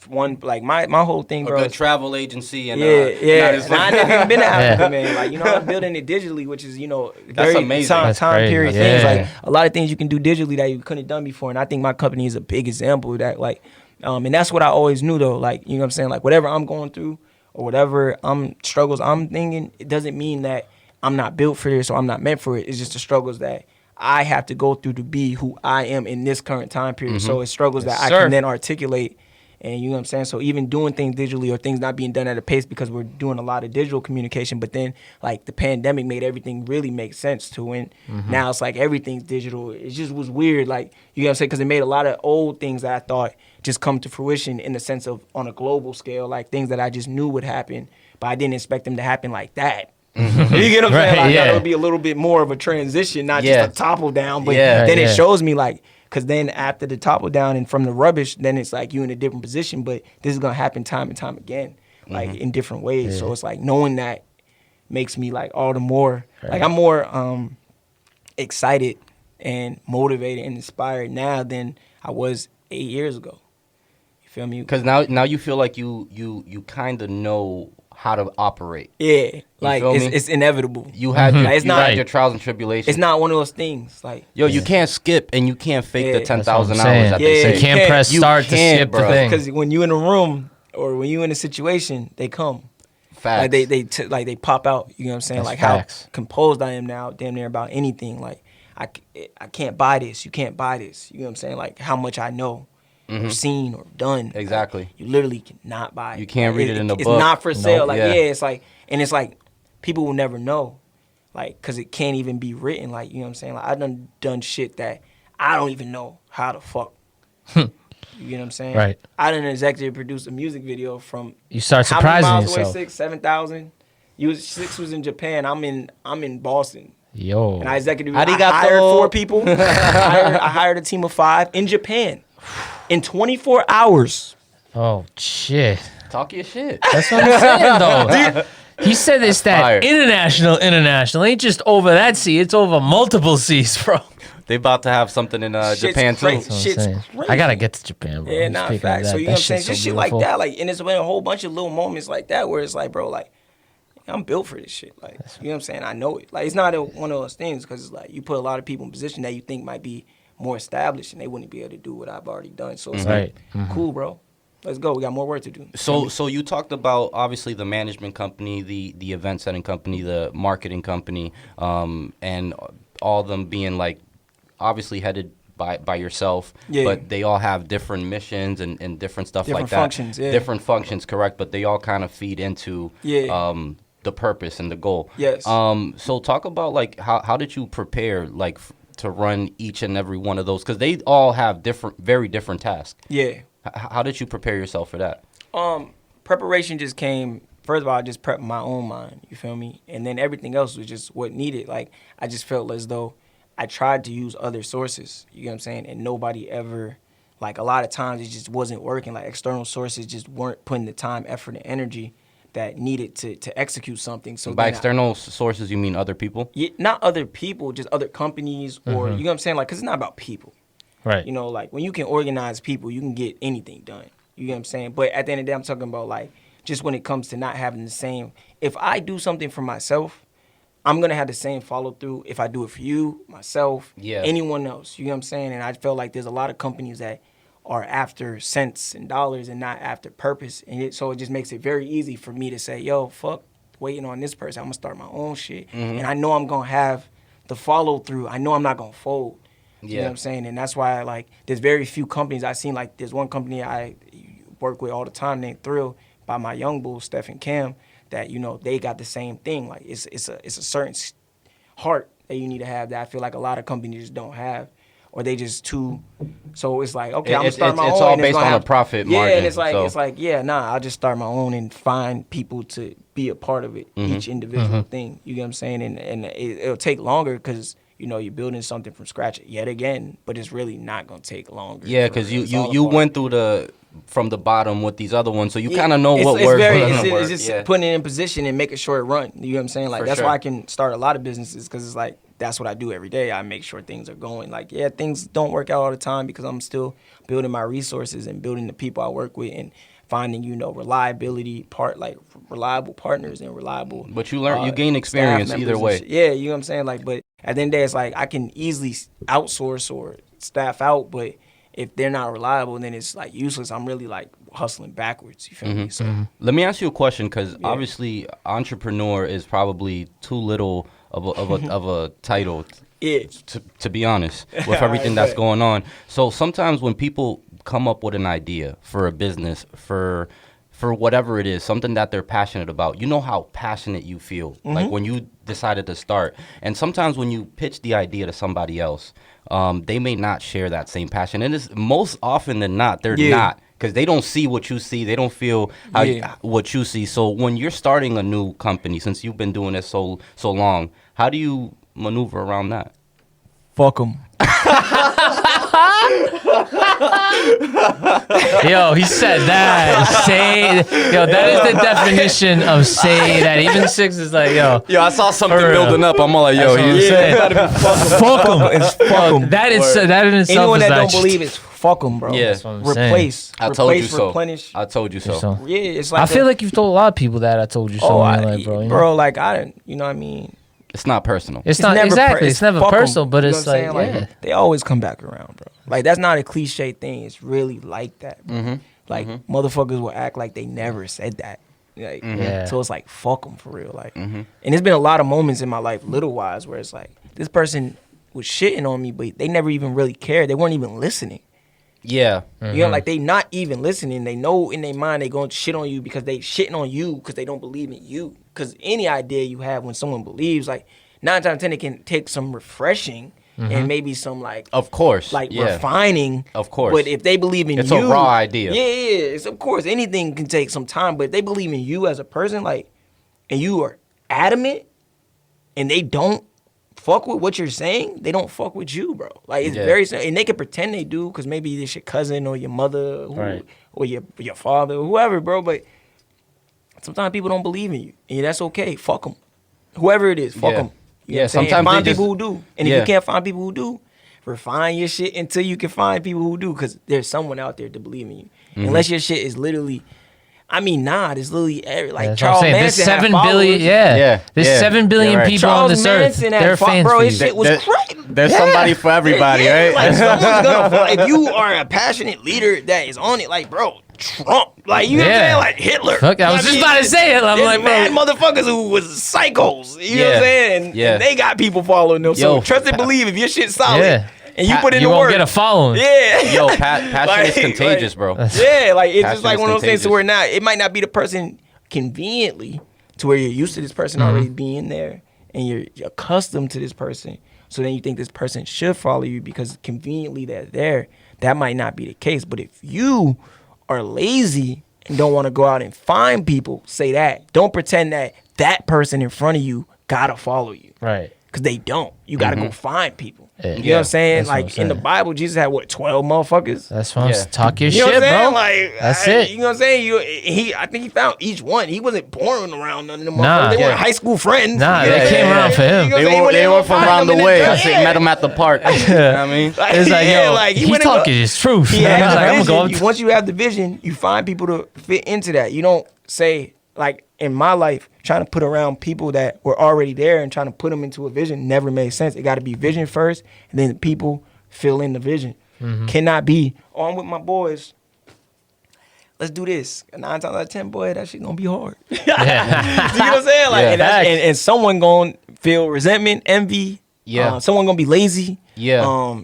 one. Like, my whole thing, A bro. good travel agency and Yeah. not And I never even been to Africa, Yeah. man. Like, you know, I'm building it digitally, which is, you know, That's very amazing. time That's crazy. period Yeah. things. Like, a lot of things you can do digitally that you couldn't have done before. And I think my company is a big example of that. Like, and that's what I always knew, though. Like, you know what I'm saying? Like, whatever I'm going through or whatever struggles I'm thinking, it doesn't mean that I'm not built for this or I'm not meant for it. It's just the struggles that I have to go through to be who I am in this current time period. So it's struggles Yes, that I sir. can then articulate And you know what I'm saying? So even doing things digitally or things not being done at a pace because we're doing a lot of digital communication, but then like the pandemic made everything really make sense to when now it's like everything's digital. It just was weird. Like, you know what I'm saying? Because it made a lot of old things that I thought just come to fruition in the sense of on a global scale, like things that I just knew would happen, but I didn't expect them to happen like that. You get what I'm saying? Like, I thought it would be a little bit more of a transition, not just a topple down, but then it shows me like, because then after the topple down and from the rubbish, then it's like you in a different position. But this is going to happen time and time again, like in different ways. So it's like knowing that makes me like all the more, like I'm more excited and motivated and inspired now than I was 8 years ago. You feel me? Because now you feel like you kind of know how to operate. Yeah, like it's inevitable. You had it's you not had your trials and tribulations. It's not one of those things. Like you can't skip and you can't fake the 10,000 hours that saying. they say. You can't press start to skip the thing. Because when you in a room or when you in a situation, they come. Facts. Like they pop out. You know what I'm saying? That's like facts. how composed I am now, damn near about anything. Like I can't buy this. You can't buy this. You know what I'm saying? Like how much I know. Or seen or done. Exactly. Like, you literally cannot buy it. You can't read it in the book. It's not for sale. Nope. Like, it's like, and it's like, people will never know. Like, because it can't even be written. Like, you know what I'm saying? Like, I done shit that I don't even know how the fuck. You know what I'm saying? Right. I done executive produced a music video from. You start how many surprising miles yourself. away? 7,000. 6 was in Japan. I'm in Boston. Yo. And I executive. Arigato. I hired 4 people. I hired a team of 5 in Japan. In 24 hours. Oh, shit. Talk your shit. That's what I'm saying, though. He said it's that fire. international. Ain't just over that sea. It's over multiple seas, bro. They about to have something in Japan too. crazy. That's what I'm Shit's saying. crazy. I got to get to Japan, bro. Yeah, nah, Speaking of facts. that, So you know that what I'm saying? shit's Just so shit like beautiful. that. Like, and it's been a whole bunch of little moments like that where it's like, bro, like, I'm built for this shit. Like, you know what I'm saying? I know it. Like, it's not one of those things because it's like you put a lot of people in position that you think might be more established and they wouldn't be able to do what I've already done. So it's like, cool, bro. Let's go. We got more work to do. So you talked about obviously the management company, the event setting company, the marketing company, and all of them being like obviously headed by yourself, but they all have different missions and different stuff Different like that. functions, yeah. Different functions, correct? But they all kind of feed into the purpose and the goal. Yes. So talk about like how did you prepare like to run each and every one of those, because they all have very different tasks. Yeah. How did you prepare yourself for that? Preparation just came. First of all, I just prepped my own mind. You feel me? And then everything else was just what needed. Like, I just felt as though I tried to use other sources. You get what I'm saying? And nobody ever, like, a lot of times it just wasn't working. Like, external sources just weren't putting the time, effort, and energy that needed to execute something. So by external sources, you mean other people? Yeah, not other people, just other companies, or you know what I'm saying? Like, because it's not about people. Right. You know, like, when you can organize people, you can get anything done. You get what I'm saying? But at the end of the day, I'm talking about, like, just when it comes to not having the same. If I do something for myself, I'm going to have the same follow through if I do it for you, myself, anyone else. You know what I'm saying? And I felt like there's a lot of companies that are after cents and dollars and not after purpose. And so it just makes it very easy for me to say, yo, fuck waiting on this person. I'm going to start my own shit. And I know I'm going to have the follow through. I know I'm not going to fold. You know what I'm saying? And that's why, like, there's very few companies I've seen. Like, there's one company I work with all the time named Thrill by my young bulls, Steph and Cam, that, you know, they got the same thing. Like, it's a certain heart that you need to have that I feel like a lot of companies just don't have, or they just too. So it's like, okay, I'm gonna start my own. It's all and based on a profit margin. Yeah, and it's like, I'll just start my own and find people to be a part of it, each individual thing. You get what I'm saying? And it'll take longer because, you know, you're building something from scratch yet again, but it's really not gonna take longer. Yeah, because you went through from the bottom with these other ones, so you kind of know what works. It's just putting it in position and making sure it runs. You know what I'm saying? Like, that's why I can start a lot of businesses, because it's like, that's what I do every day. I make sure things are going. Like, yeah, things don't work out all the time because I'm still building my resources and building the people I work with and finding, you know, reliable partners and reliable. But you learn, you gain experience either way. Yeah, you know what I'm saying? Like, but at the end of the day, it's like I can easily outsource or staff out, but if they're not reliable, then it's like useless. I'm really like hustling backwards. You feel me? So let me ask you a question, because obviously entrepreneur is probably too little of a title. To be honest, with everything that's going on. So sometimes when people come up with an idea for a business, for whatever it is, something that they're passionate about, you know how passionate you feel, like when you decided to start. And sometimes when you pitch the idea to somebody else, they may not share that same passion. And it's most often than not, they're not. Because they don't see what you see. They don't feel what you see. So when you're starting a new company, since you've been doing this so long, how do you maneuver around that? Fuck them. Yo, he said that. That is the definition of say that. Even 6 is like, yo. Yo, I saw something building up. I'm all like, yo, Fuck them. It's fuck them. That in itself Anyone is that like, don't believe it's fuck them, bro. Yeah. That's what I'm Replace. I told you Replace, so. replenish. I told you so. Yeah, it's like I feel like you've told a lot of people that I told you so. oh, Like, bro, you know? bro, like I didn't, you know what I mean? It's not personal. It's not never exactly. It's never fuck 'em, personal, but you know it's what I'm like, saying? yeah. They always come back around, bro. Like that's not a cliche thing. It's really like that, bro. Like motherfuckers will act like they never said that. Like, Yeah. so it's like fuck them for real. Like, and there's been a lot of moments in my life, little wise, where it's like this person was shitting on me, but they never even really cared. They weren't even listening. Yeah. You know, like they not even listening. They know in their mind they going to shit on you because they shitting on you because they don't believe in you. Because any idea you have when someone believes, like 9 times out of 10, it can take some refreshing and maybe some like, Of course. like yeah. refining. Of course. But if they believe in It's you, a raw idea. Yeah, it's of course anything can take some time. But if they believe in you as a person, like, and you are adamant, and they don't fuck with what you're saying, they don't fuck with you, bro. Like it's very simple. And they can pretend they do because maybe it's your cousin or your mother or your father or whoever, bro. But sometimes people don't believe in you, and that's okay. Fuck them, whoever it is. Fuck them. Yeah, sometimes find they people just- who do, and if you can't find people who do, refine your shit until you can find people who do, because there's someone out there to believe in you. Unless your shit is literally, I mean, it's literally like That's what I'm Charles saying. Manson There's had 7 followers. billion. Yeah. There's Yeah. 7 billion You're right. people on Charles this earth. Manson had They're fans bro, for his you. shit was crazy. There's somebody for everybody, right? Like someone's gonna, if you are a passionate leader that is on it, like bro, Trump, like you know what I'm saying, like Hitler. Fuck, I was just about to say it. I'm There's like, mad bro. motherfuckers who was psychos. You know what I'm saying? And they got people following them. So Yo, trust and believe if your shit's solid and you put in You the won't work. get a following. Yeah. Yo, passion is contagious, bro. Yeah, like it's Passion just like is one of those things contagious. to where now it might not be the person conveniently to where you're used to this person already being there and you're accustomed to this person. So then you think this person should follow you because conveniently they're there. That might not be the case. But if you are lazy and don't want to go out and find people, say that. Don't pretend that that person in front of you gotta follow you. Right. Because they don't. You gotta go find people. Yeah. You know what I'm saying? That's what I'm Like in the saying. Bible, Jesus had what, 12 motherfuckers? That's why I'm talk your You know shit, what I'm saying? bro. Like, That's it. You know what I'm saying? I think he found each one. He wasn't born around none of them Nah. motherfuckers. They Yeah. weren't high school friends. Nah, You know they what came I'm around for saying? him. You know what I'm They saying? He were went in from and around the found them way. and I then- met them at the park. You know what I mean? It's like, yo, like, he went and talking his truth. He He's had like, the I'm vision. going to. Once you have the vision, you find people to fit into that. You don't say, like in my life, trying to put around people that were already there and trying to put them into a vision never made sense. It got to be vision first, and then the people fill in the vision. Cannot be, I'm with my boys. Let's do this. 9 times out of 10, boy, that shit gonna be hard. You know what I'm saying? Like, and someone gonna feel resentment, envy. Yeah. Someone gonna be lazy. Yeah.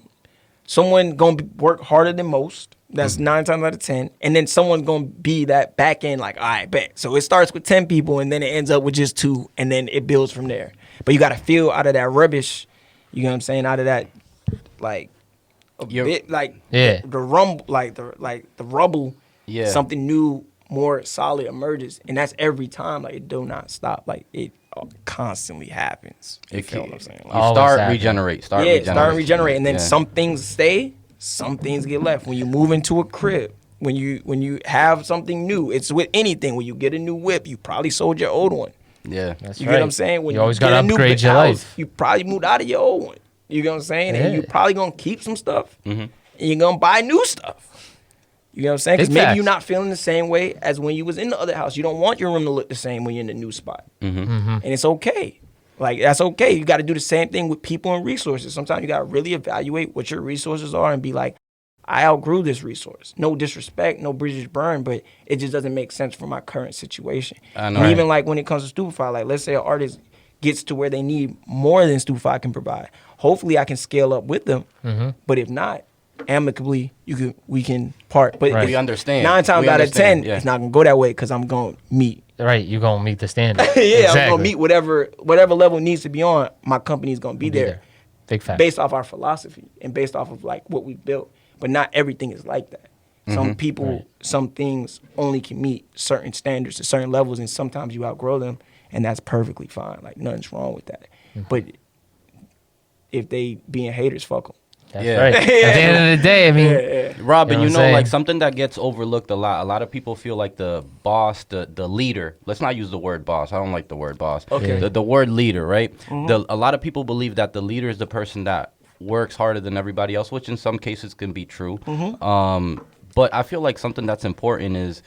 Someone gonna work harder than most. That's 9 times out of 10. And then someone's gonna be that back end, like, all right, bet. So it starts with 10 people, and then it ends up with just 2, and then it builds from there. But you gotta feel out of that rubbish. You know what I'm saying? Out of that, like, bit, like the rumble, like the rubble. Yeah. Something new, more solid emerges, and that's every time. Like it do not stop. Like it constantly happens. You feel what I'm saying? Like, You Always start happen. regenerate. start and regenerate, and then some things stay, some things get left. When you move into a crib, when you have something new, it's with anything. When you get a new whip, you probably sold your old one. Yeah. That's You right. get what I'm saying? When You always get gotta a new upgrade your house, life. You probably moved out of your old one. You get what I'm saying? And Yeah. you probably gonna keep some stuff, and you're gonna buy new stuff. You know what I'm saying? Because Big maybe facts. you're not feeling the same way as when you was in the other house. You don't want your room to look the same when you're in the new spot. And it's okay. Like, that's okay. You got to do the same thing with people and resources. Sometimes you got to really evaluate what your resources are and be like, I outgrew this resource. No disrespect, no bridges burned, but it just doesn't make sense for my current situation. I know. And even like when it comes to STUPEFYE, like let's say an artist gets to where they need more than STUPEFYE can provide. Hopefully I can scale up with them. But if not, amicably, we can part. But Right. We understand. 9 times We out of 10, understand, yeah. it's not gonna go that way because I'm gonna meet. Right, you're gonna meet the standard. Yeah, Exactly. I'm gonna meet whatever level needs to be on. My company's gonna be there. Big fact. Based off our philosophy and based off of like what we built. But not everything is like that. Some people, some things only can meet certain standards to certain levels, and sometimes you outgrow them, and that's perfectly fine. Like nothing's wrong with that. But if they being haters, fuck them. That's Yeah. right. At the end of the day, I mean, Robin, You know you what know, I'm like saying? something that gets overlooked a lot of people feel like the boss, the leader. Let's not use the word boss. I don't like the word boss. Okay. The word leader, right? A lot of people believe that the leader is the person that works harder than everybody else, which in some cases can be true. But I feel like something that's important is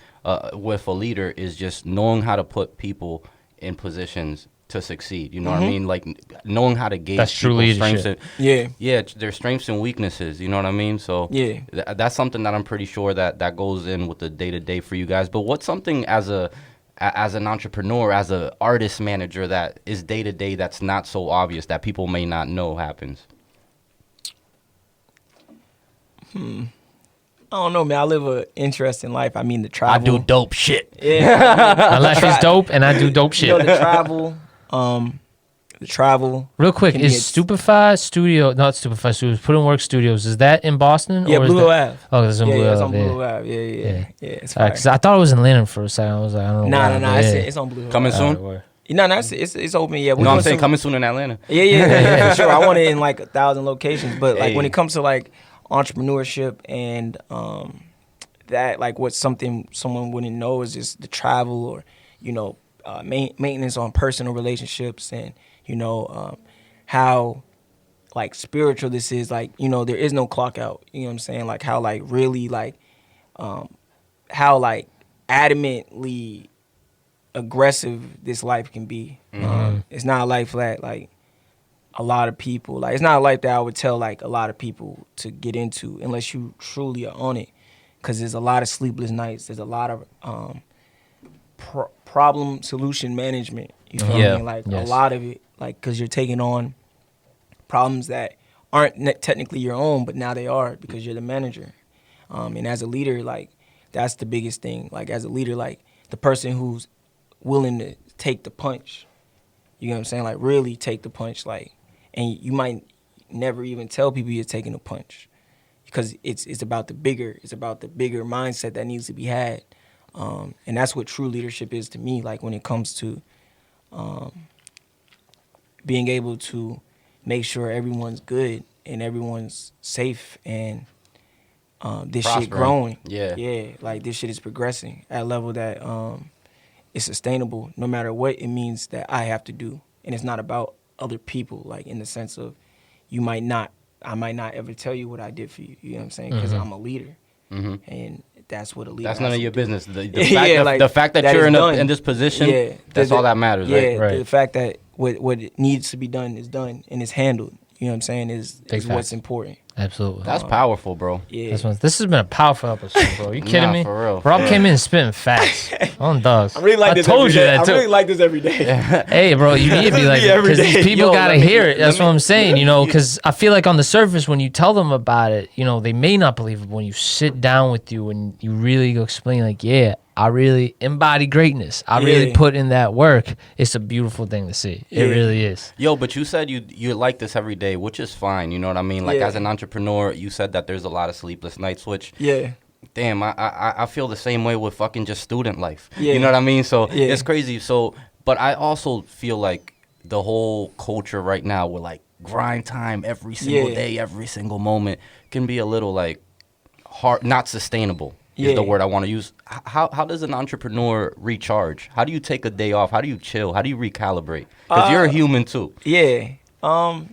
with a leader is just knowing how to put people in positions to succeed. You know what I mean? Like knowing how to gauge That's true people's strengths leadership. and, yeah, their strengths and weaknesses. You know what I mean? So Yeah. that's something that I'm pretty sure that goes in with the day to day for you guys. But what's something as an entrepreneur, as an artist manager that is day to day that's not so obvious that people may not know happens? I don't know, man. I live an interesting life. I mean, the travel. I do dope shit. Yeah. my life is dope, and I do dope You know, shit. the travel. Real quick, can be is a- STUPEFYE Studio, not STUPEFYE Studios, Put in Work Studios, is that in Boston? Yeah, or is Blue Hill that, Ave. Oh, it's in Yeah, Blue yeah, it's Hill on Ave, Blue Hill Ave. Yeah. It's Alright, fire. 'cause I thought it was in Atlanta for a second. I was like, I don't know. Nah, why, nah. but It's on Blue Hill. Coming Ave. soon? Alright, word. No, it's open. Yeah, we No, I'm doing saying some- coming soon in Atlanta. Yeah, for sure. I want it in like 1,000 locations, but like when Hey. it comes to like entrepreneurship and that, like what's something someone wouldn't know is just the travel or maintenance on personal relationships and how like spiritual this is. Like there is no clock out. You know what I'm saying? Like how like really like how like adamantly aggressive this life can be. It's not a life that like a lot of people like. It's not a life that I would tell like a lot of people to get into unless you truly are on it. Because there's a lot of sleepless nights. There's a lot of problem solution management. You feel Yeah. me? Like Yes. a lot of it, like because you're taking on problems that aren't technically your own, but now they are because you're the manager. And as a leader, like that's the biggest thing. Like as a leader, like the person who's willing to take the punch. You know what I'm saying? Like really take the punch. Like, and you might never even tell people you're taking a punch. Because it's about the bigger mindset that needs to be had, and that's what true leadership is to me. Like when it comes to being able to make sure everyone's good and everyone's safe and this shit Prospering. growing. Yeah. Like this shit is progressing at a level that is sustainable, no matter what it means that I have to do, and it's not about other people. Like in the sense of I might not ever tell you what I did for you. You know what I'm saying? Because I'm a leader, and that's what a leader. That's has none of to your do. business. The Yeah, like, fact that that you're is in done. this position, Yeah, that's all that matters, Yeah, right? Right. the fact that what needs to be done is done and is handled. You know what I'm saying? Is Big what's facts. important. Absolutely. That's powerful, bro. Yeah. This has been a powerful episode, bro. You kidding Nah, me? for real, Rob for came in and spitting facts on dogs. I really like this. told every you day. that I too. really like this every day. Hey, bro, you need to be like, every because these day. people Yo, gotta let me- hear it. That's let what me- I'm saying, because I feel like on the surface, when you tell them about it, they may not believe it. When you sit down with you and you really go explain, like, yeah, I really embody greatness. I really Yeah. put in that work. It's a beautiful thing to see. It Yeah. really is. Yo, but you said you like this every day, which is fine. You know what I mean? Like Yeah. as an entrepreneur, you said that there's a lot of sleepless nights, which Yeah. damn, I feel the same way with fucking just student life. Yeah. You know what I mean? So Yeah. it's crazy. So, but I also feel like the whole culture right now with like grind time every single Yeah. day, every single moment can be a little like hard, not sustainable. Is Yeah. the word I want to use. How does an entrepreneur recharge? How do you take a day off? How do you chill? How do you recalibrate? Because you're a human too. Yeah.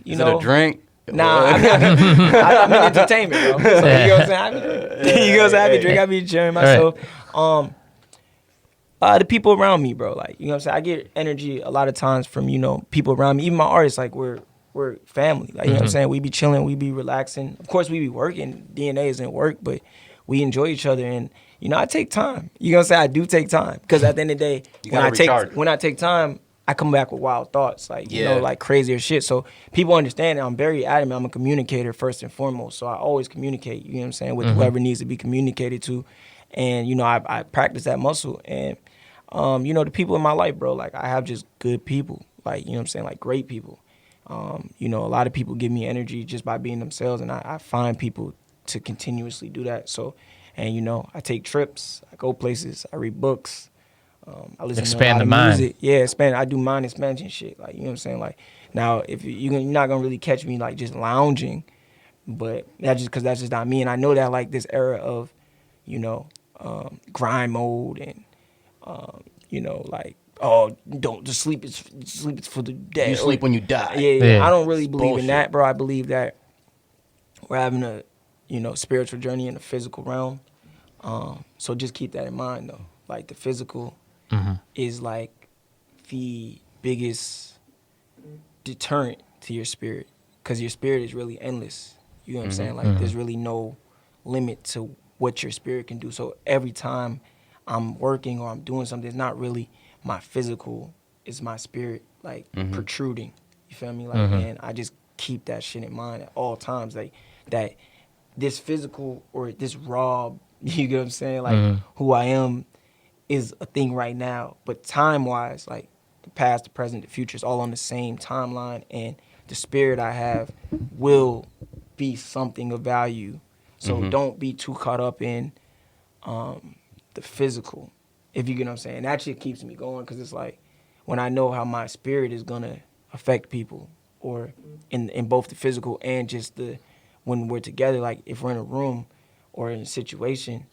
Is it a drink? Nah, I'm in entertainment, bro. So, you know what I'm saying? I be drinking, I be cheering myself. The people around me, bro. Like, you know what I'm saying? I get energy a lot of times from, people around me. Even my artists, like, we're family. Like, you know what I'm saying? We be chilling, we be relaxing. Of course, we be working. DNA isn't work, but we enjoy each other. And, I take time. You know what I'm saying? I do take time. Because at the end of the day, You when gotta recharge. I take time, I come back with wild thoughts, like, you know, Yeah. like crazier shit. So people understand that I'm very adamant. I'm a communicator first and foremost. So I always communicate, you know what I'm saying, with whoever needs to be communicated to. And, you know, I practice that muscle. And, you know, the people in my life, bro, like I have just good people, like, you know what I'm saying, like great people. You know, a lot of people give me energy just by being themselves. And I find people to continuously do that. So, and, you know, I take trips, I go places, I read books. I listen Expand to a the lot of mind. music. Yeah, expand. I do mind expansion shit. Like, you know what I'm saying? Like, now, if you're not gonna really catch me like just lounging, but that's just because that's just not me. And I know that like this era of, you know, grind mode and, you know, like, oh, don't just sleep. It's for the dead. You sleep when you die. Yeah. Yeah. I don't really believe in bullshit. that, bro. I believe that we're having a, you know, spiritual journey in the physical realm. So just keep that in mind, though. Like the physical is like the biggest deterrent to your spirit, because your spirit is really endless. You know what I'm saying? Like there's really no limit to what your spirit can do. So every time I'm working or I'm doing something, it's not really my physical, it's my spirit like protruding. You feel me? Like, and I just keep that shit in mind at all times. Like that this physical or this raw, you get what I'm saying? Like who I am is a thing right now, but time-wise, like the past, the present, the future is all on the same timeline, and the spirit I have will be something of value. So don't be too caught up in the physical, if you get what I'm saying. That shit keeps me going, because it's like when I know how my spirit is gonna affect people, or in both the physical and just the when we're together, like if we're in a room or in a situation,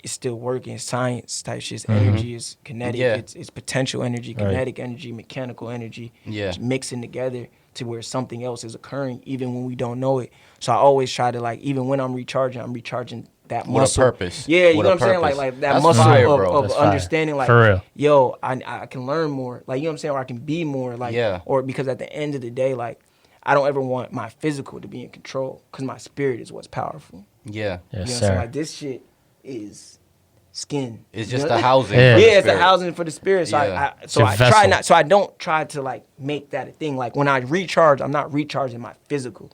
it's still working. It's science type shit. It's energy. It's kinetic. Yeah. It's potential energy, kinetic energy, mechanical energy. Yeah. Just mixing together to where something else is occurring, even when we don't know it. So I always try to, like, even when I'm recharging that With a muscle. purpose. Yeah, you With know a what I'm saying? purpose. Like that That's muscle fire, bro. of That's fire. understanding, like, For real. yo, I can learn more. Like, you know what I'm saying? Or I can be more. Like, Yeah. or because at the end of the day, like, I don't ever want my physical to be in control, because my spirit is what's powerful. Yeah. You know Yes, what I'm saying? sir. Like, this shit is skin. It's You just know? a housing. Yeah. for the Yeah, it's a spirit. housing for the spirit. So Yeah. It's a I vessel. try not. So I don't try to like make that a thing. Like when I recharge, I'm not recharging my physical.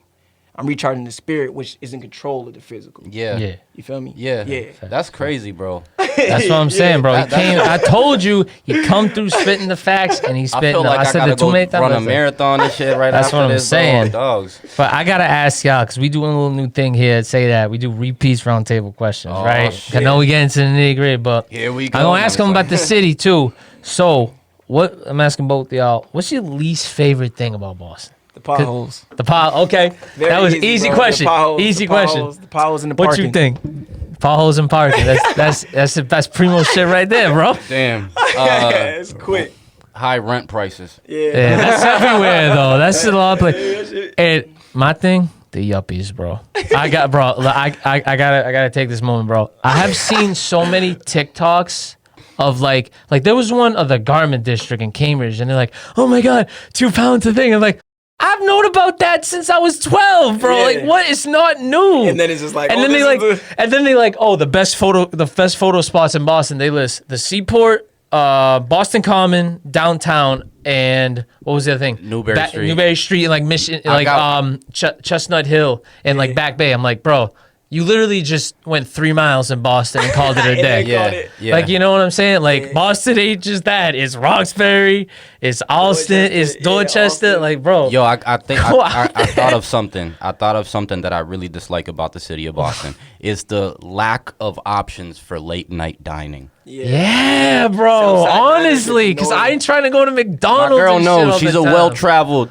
I'm recharging the spirit, which is in control of the physical. Yeah. Yeah. You feel me? Yeah. Yeah. That's crazy, bro. That's what I'm saying, bro. That- He came. I told you he come through spitting the facts, and he I spitting. feel like I said gotta the too go many times. run I a said- marathon and shit right That's after what I'm this, saying. bro. Dogs. But I gotta ask y'all, because we doing a little new thing here. Say that we do repeats roundtable questions, Oh, right? shit. I know we get into the nitty gritty, but Here we go. I'm gonna ask No, him it's about the city too. So, what I'm asking both of y'all, what's your least favorite thing about Boston? The potholes. The pot. Okay, Very that was easy bro. question. The potholes, Easy the question. potholes, the potholes in the What parking. you think? Potholes and parking. That's primo shit right there, bro. Damn. It's quick. High rent prices. Yeah, that's everywhere though. That's a lot of places. And my thing, the yuppies, bro. I gotta take this moment, bro. I have seen so many TikToks of like there was one of the garment district in Cambridge, and they're like, oh my god, 2 pounds a thing. I'm like, I've known about that since I was 12, bro. Yeah. Like, what? It's not new. And then it's just like, and oh, then this they is like, and then they like, oh, the best photo spots in Boston. They list the Seaport, Boston Common, downtown, and what was the other thing? Newberry Street. Newberry Street, and like Mission, I like got- Chestnut Hill, and like Back Bay. I'm like, bro, you literally just went 3 miles in Boston and called it a And day. they called Yeah. it- Yeah. Like, you know what I'm saying? Like, Boston ain't just that. It's Roxbury, it's Alston, it's yeah, Dorchester. Alston. Like, bro. Yo, I think I thought of something. I thought of something that I really dislike about the city of Boston. Is the lack of options for late night dining. Yeah, bro. Southside Honestly, Diner is because I annoying. ain't trying to go to My McDonald's. girl and shit knows all she's the a time. well-traveled.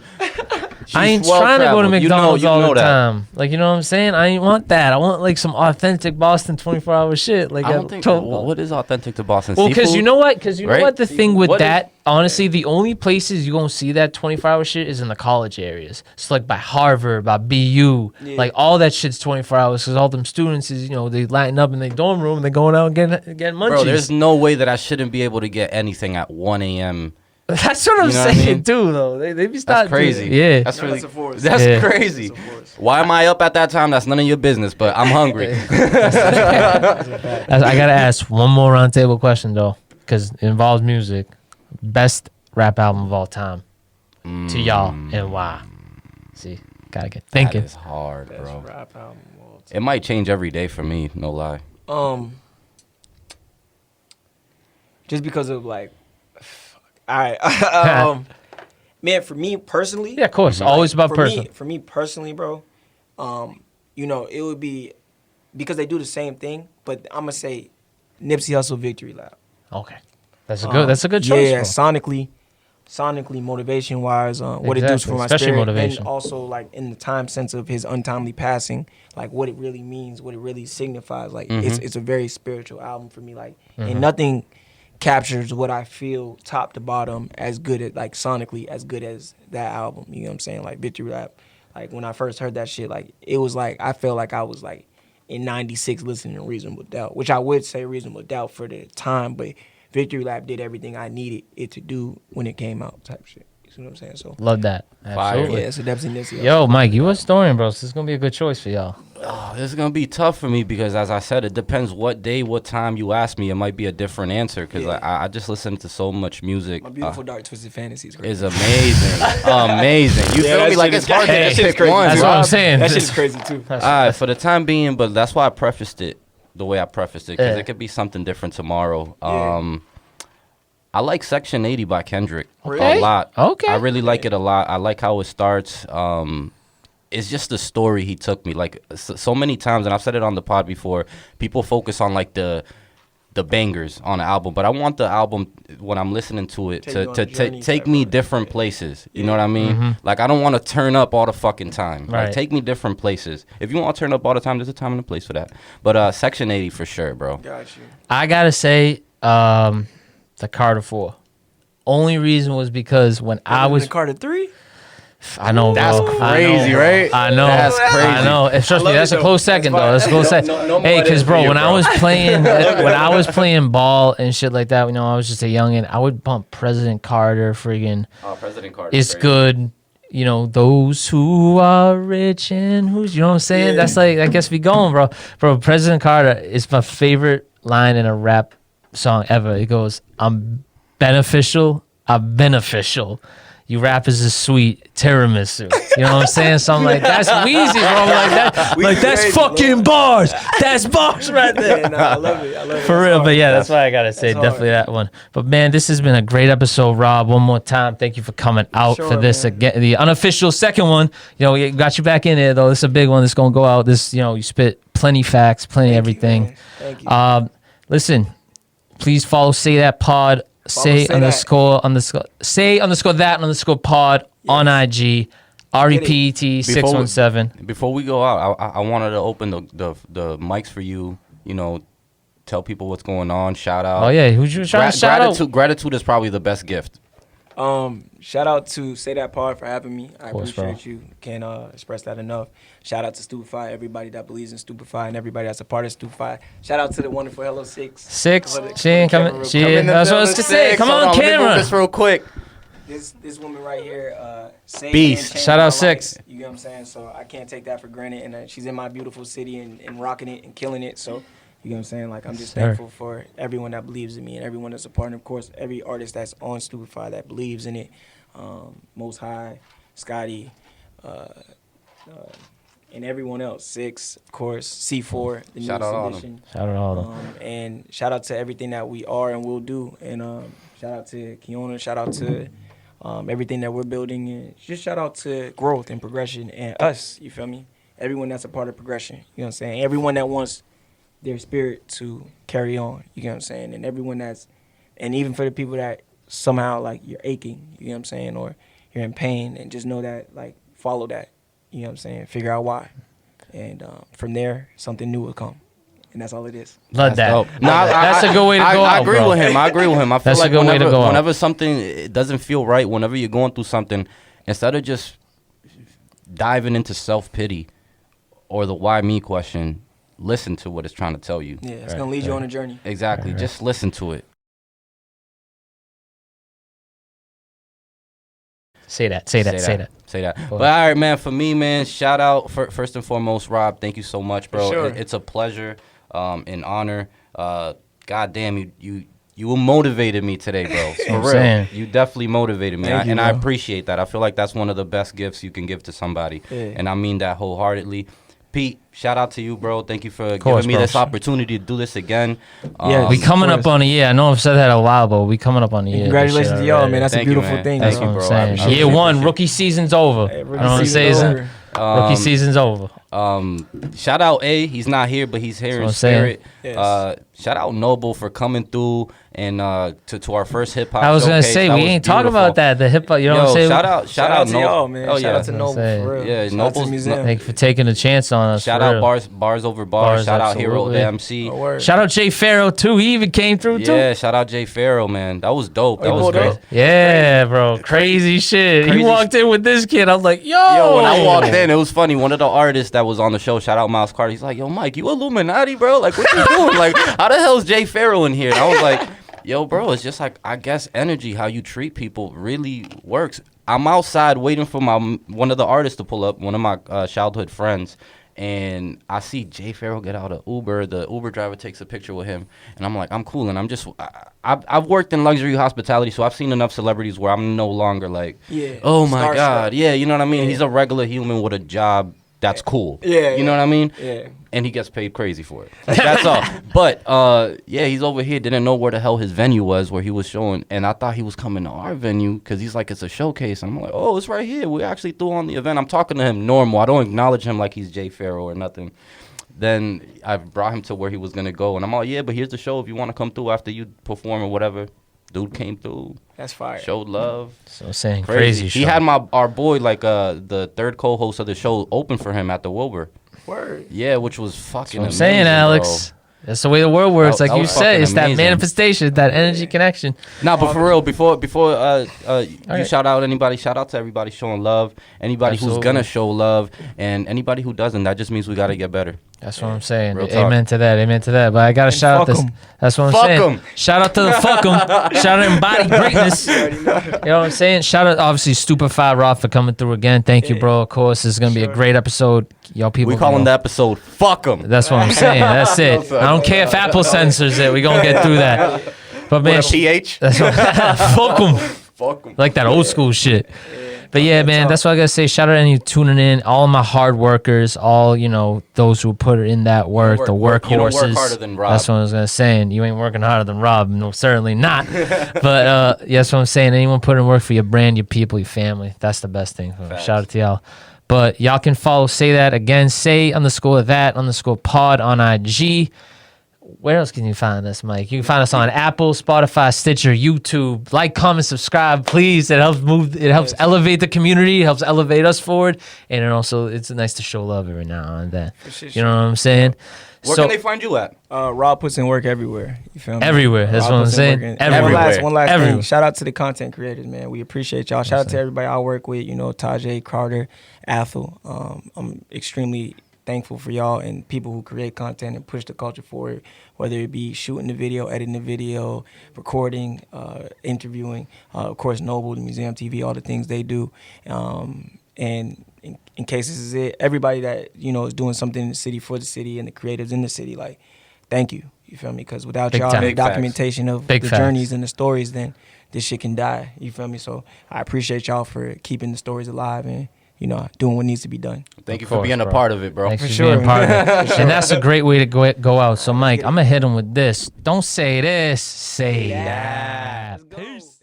I ain't trying to go to McDonald's all the that. time. Like, you know what I'm saying? I ain't want that. I want like some authentic Boston 24-hour shit. Like, I don't think. What is authentic to Boston? Well, because Seafood? you know what? Because you know Right? what? The thing with What is- that, honestly, the only places you gonna see that 24-hour shit is in the college areas. So like by Harvard, by BU, like all that shit's 24 hours. Because all them students is, you know, they lighten up in their dorm room and they going out and getting munchies. Bro, there's no way that I shouldn't be able to get anything at 1 a.m. That's what I'm You know what I saying mean? too, though. They be That's starting crazy. Yeah. That's No, really. that's a force. That's Yeah. crazy. That's a force. Why am I up at that time? That's none of your business. But I'm hungry. I gotta ask one more roundtable question though, because it involves music. Best rap album of all time to y'all and why? See, gotta get thinking. That is hard, Best bro. rap album of all time. It might change every day for me, no lie. Just because of like, all right, man. For me personally, Yeah, of course. Always about for person. Me, for me personally, bro, you know, it would be because they do the same thing, but I'm gonna say Nipsey Hussle Victory Lap. Okay, that's a good. That's a good choice. Yeah, bro. sonically, motivation wise, what it does Exactly, for my especially spirit, motivation. and also like in the time sense of his untimely passing, like what it really means, what it really signifies. Like it's a very spiritual album for me. Like and nothing captures what I feel top to bottom as good at like sonically as good as that album. You know what I'm saying? Like Victory Lap. Like when I first heard that shit, like it was like I felt like I was like in '96 listening to Reasonable Doubt, which I would say Reasonable Doubt for the time, but Victory Lap did everything I needed it to do when it came out, type shit. You see what I'm saying? So Love that. Fire. Absolutely. yeah, so definitely Nipsey. Yo, Mike, you a historian, bro. So this is gonna be a good choice for y'all. Oh, this is gonna be tough for me because, as I said, it depends what day, what time you ask me. It might be a different answer because Yeah. I just listen to so much music. My Beautiful Dark Twisted Fantasy is great. Is amazing, amazing. You Yeah, feel that me? Like shit it's is hard crazy. to That just shit is pick crazy. one. That's bro. what I'm saying. That shit's crazy too. All right, for the time being, but that's why I prefaced it the way I prefaced it because Yeah. it could be something different tomorrow. Yeah. I like Section 80 by Kendrick Okay. a lot. Okay. I really like it a lot. I like how it starts. It's just the story he took me. Like so many times, and I've said it on the pod before, people focus on like the bangers on the album, but I want the album when I'm listening to it Take you on to a journey take type me of- different places. You know what I mean? Like I don't want to turn up all the fucking time. Right. Like take me different places. If you want to turn up all the time, there's a time and a place for that. But Section 80 for sure, bro. Got you. I gotta say, the Carter 4. Only reason was because when I was, the Carter 3. I know, bro. That's crazy, right? I know. That's crazy. I know. And trust me, love that's it, a close though. second, That's though. That's a close fine. second. No more Hey, of because that bro, for you, when I bro. was playing, ball and shit like that, you know, I was just a youngin'. I would bump President Carter, friggin'. Oh, President Carter. It's good. You know, those who are rich and who's, you know what I'm saying? Yeah. That's like, that gets me going, bro. Bro, President Carter is my favorite line in a rap song ever. It goes, I'm beneficial. You rappers is sweet tiramisu. You know what I'm saying? So I'm like, that's Weezy, bro. Like that's crazy, fucking bars. That's bars right there. Yeah, I love it. I love it. For That's real, hard. but yeah, that's why I gotta say that's definitely hard. that one. But man, this has been a great episode, Rob. One more time, thank you for coming out Sure, for this man. again. The unofficial second one, you know, we got you back in there though. This is a big one. This gonna go out. This, you know, you spit plenty facts, plenty Thank you, everything. man. Thank you. Listen, please follow Say That Pod. Say Say underscore that underscore pod on IG. REPET 617. Before we go out, I wanted to open the mics for you. You know, tell people what's going on. Shout out. Oh yeah, who'd you trying to shout out? Gratitude is probably the best gift. Shout out to Say That Pod for having me. I course, bro. appreciate you. Can't express that enough. Shout out to STUPEFYE, everybody that believes in STUPEFYE and everybody that's a part of STUPEFYE. Shout out to the wonderful Hello Six. She ain't coming. She Come in the that's what I was gonna say. Come on, Let me move camera. this real quick. This woman right here, saved Beast. and changed Shout my out life. Six. You get what I'm saying? So I can't take that for granted. And she's in my beautiful city and rocking it and killing it. So you get what I'm saying? Like I'm just Sir. thankful for everyone that believes in me and everyone that's a part. And of course, every artist that's on STUPEFYE that believes in it. Most High, Scotty, and everyone else. Six, of course, C4, the Shout out all newest them. edition. Shout out all of them. And shout out to everything that we are and will do. And shout out to Kiona. Shout out to everything that we're building. And just shout out to growth and progression and us. You feel me? Everyone that's a part of progression. You know what I'm saying? Everyone that wants their spirit to carry on. You know what I'm saying? And everyone and even for the people that somehow like you're aching. You know what I'm saying? Or you're in pain, and just know that, like, follow that. You know what I'm saying? Figure out why. And from there, something new will come. And that's all it is. Love that. dope. That's a good way to go I out, agree bro. with him. I feel That's a like good way to go out. whenever something it doesn't feel right, whenever you're going through something, instead of just diving into self-pity or the why me question, listen to what it's trying to tell you. Yeah, it's going to lead you on a journey. Exactly. Right. Just listen to it. Say that. But all right, man. For me, man, shout out first and foremost, Rob. Thank you so much, bro. For sure. It's a pleasure, an honor. God damn, you You motivated me today, bro. For real. saying. You definitely motivated me. Thank you, I bro. appreciate that. I feel like that's one of the best gifts you can give to somebody. Yeah. And I mean that wholeheartedly. Pete, shout out to you, bro. Thank you for course, giving me bro. this opportunity to do this again. Yeah, We Of coming course. up on a year. I know I've said that a while, but we coming up on a year. Congratulations to y'all, man. That's Thank a you, beautiful man. thing. Thank That's you, what I'm bro. saying. I really Year one, appreciate it. rookie season's over. Hey, I don't want to say season's it. over. Rookie season's over. Shout out A. He's not here, but he's here in That's what I'm saying. spirit. Yes. Shout out Noble for coming through and to our first hip hop. I was gonna showcase. say That we was ain't talking beautiful. about that. The hip hop, you know what I'm Yo, saying? shout out to Noble. y'all, man. Oh, Shout yeah. out to Noble, saying. for real. Yeah, Shout out to Noble's- the museum. Thank you for taking a chance on us. Shout for out real. bars over bars. Bars, Shout out Hero absolutely. the MC. Oh, word. Shout out Jay Farrow too. He even came through too. Yeah, shout out Jay Farrell, man. That was dope. Oh, That he was pulled great. up? Yeah, bro. Crazy shit. Crazy He walked in with this kid. I was like, yo. Yo, when I walked in, it was funny. One of the artists that was on the show, shout out Miles Carter, he's like, yo, Mike, you Illuminati, bro? Like, what you doing? Like, how the hell's Jay Farrell in here? And I was like, yo, bro, it's just like, I guess energy, how you treat people really works. I'm outside waiting for one of the artists to pull up, one of my childhood friends, and I see Jay Farrell get out of Uber. The Uber driver takes a picture with him, and I'm like, I'm cool, and I'm just, I've worked in luxury hospitality, so I've seen enough celebrities where I'm no longer like, Yeah. oh my Starstruck. God, yeah, you know what I mean? Yeah. He's a regular human with a job that's cool. Yeah, You know yeah. what I mean? Yeah. And he gets paid crazy for it. Like, that's all. But yeah, he's over here. Didn't know where the hell his venue was, where he was showing, and I thought he was coming to our venue because he's like, it's a showcase. And I'm like, oh, it's right here. We actually threw on the event. I'm talking to him normal. I don't acknowledge him like he's Jay Farrow or nothing. Then I brought him to where he was gonna go, and I'm all, yeah, but here's the show. If you want to come through after you perform or whatever. Dude came through, That's fire. showed love. So I'm saying crazy He shit. had our boy, like the third co-host of the show, open for him at the Wilbur. Word. Yeah, which was fucking I'm amazing, saying, Alex. That's the way the world works. That- Like that you was said, fucking it's that amazing. manifestation, that energy connection. Nah, but for real, before you right. shout out anybody, shout out to everybody showing love. Anybody who's Absolutely. gonna show love, and anybody who doesn't, that just means we gotta get better. That's what I'm saying. Real talk. Amen to that. Amen to that. But I gotta shout out fuck this. 'em. That's what I'm Fuck saying. 'em. Shout out to the fuck 'em. Shout out embody greatness. You know what I'm saying? Shout out obviously STUPEFYE Rob for coming through again. Thank you, bro. Of course, this is gonna be a great episode. Y'all people. We calling the episode "Fuck 'em." That's what I'm saying. That's it. I don't care if Apple censors it. We gonna get through that. But man, With a PH. that's what, fuck 'em. Fuck 'em. Like that old school shit. But yeah, man, that's what I gotta say. Shout out to any tuning in, all my hard workers, all those who put in that work, the You don't work workhorses. harder than Rob. That's what I was gonna say. And you ain't working harder than Rob. No, certainly not. But yeah, that's what I'm saying. Anyone put in work for your brand, your people, your family. That's the best thing. Facts. Shout out to y'all. But y'all can follow Say That Again, Say _that_pod on IG. Where else can you find us, Mike? You can find us on Apple, Spotify, Stitcher, YouTube. Like, comment, subscribe, please. It helps elevate the community. It helps elevate us forward. And it also, it's nice to show love every now and then. sure, You know what I'm saying? Where can they find you at? Rob puts in work everywhere. You feel me? Everywhere. That's Rob what I'm puts in saying. work in- Everywhere. One last Everywhere. thing. Shout out to the content creators, man. We appreciate y'all. Shout out to everybody I work with. Tajay, Carter, Athel. I'm extremely thankful for y'all and people who create content and push the culture forward, whether it be shooting the video, editing the video, recording, interviewing, of course, Noble, the Museum TV, all the things they do. And in case this is it, everybody that, is doing something in the city for the city and the creatives in the city, like, thank you. You feel me? Because without Big y'all, time. the Big facts. documentation of Big the facts. journeys and the stories, then this shit can die. You feel me? So I appreciate y'all for keeping the stories alive and, doing what needs to be done. Thank you Of for course, being a bro. part of it, bro. Thanks For for sure, being part of man. it. And that's a great way to go out. So, Mike, I'm going to hit him with this. Don't say this. Say that. Peace.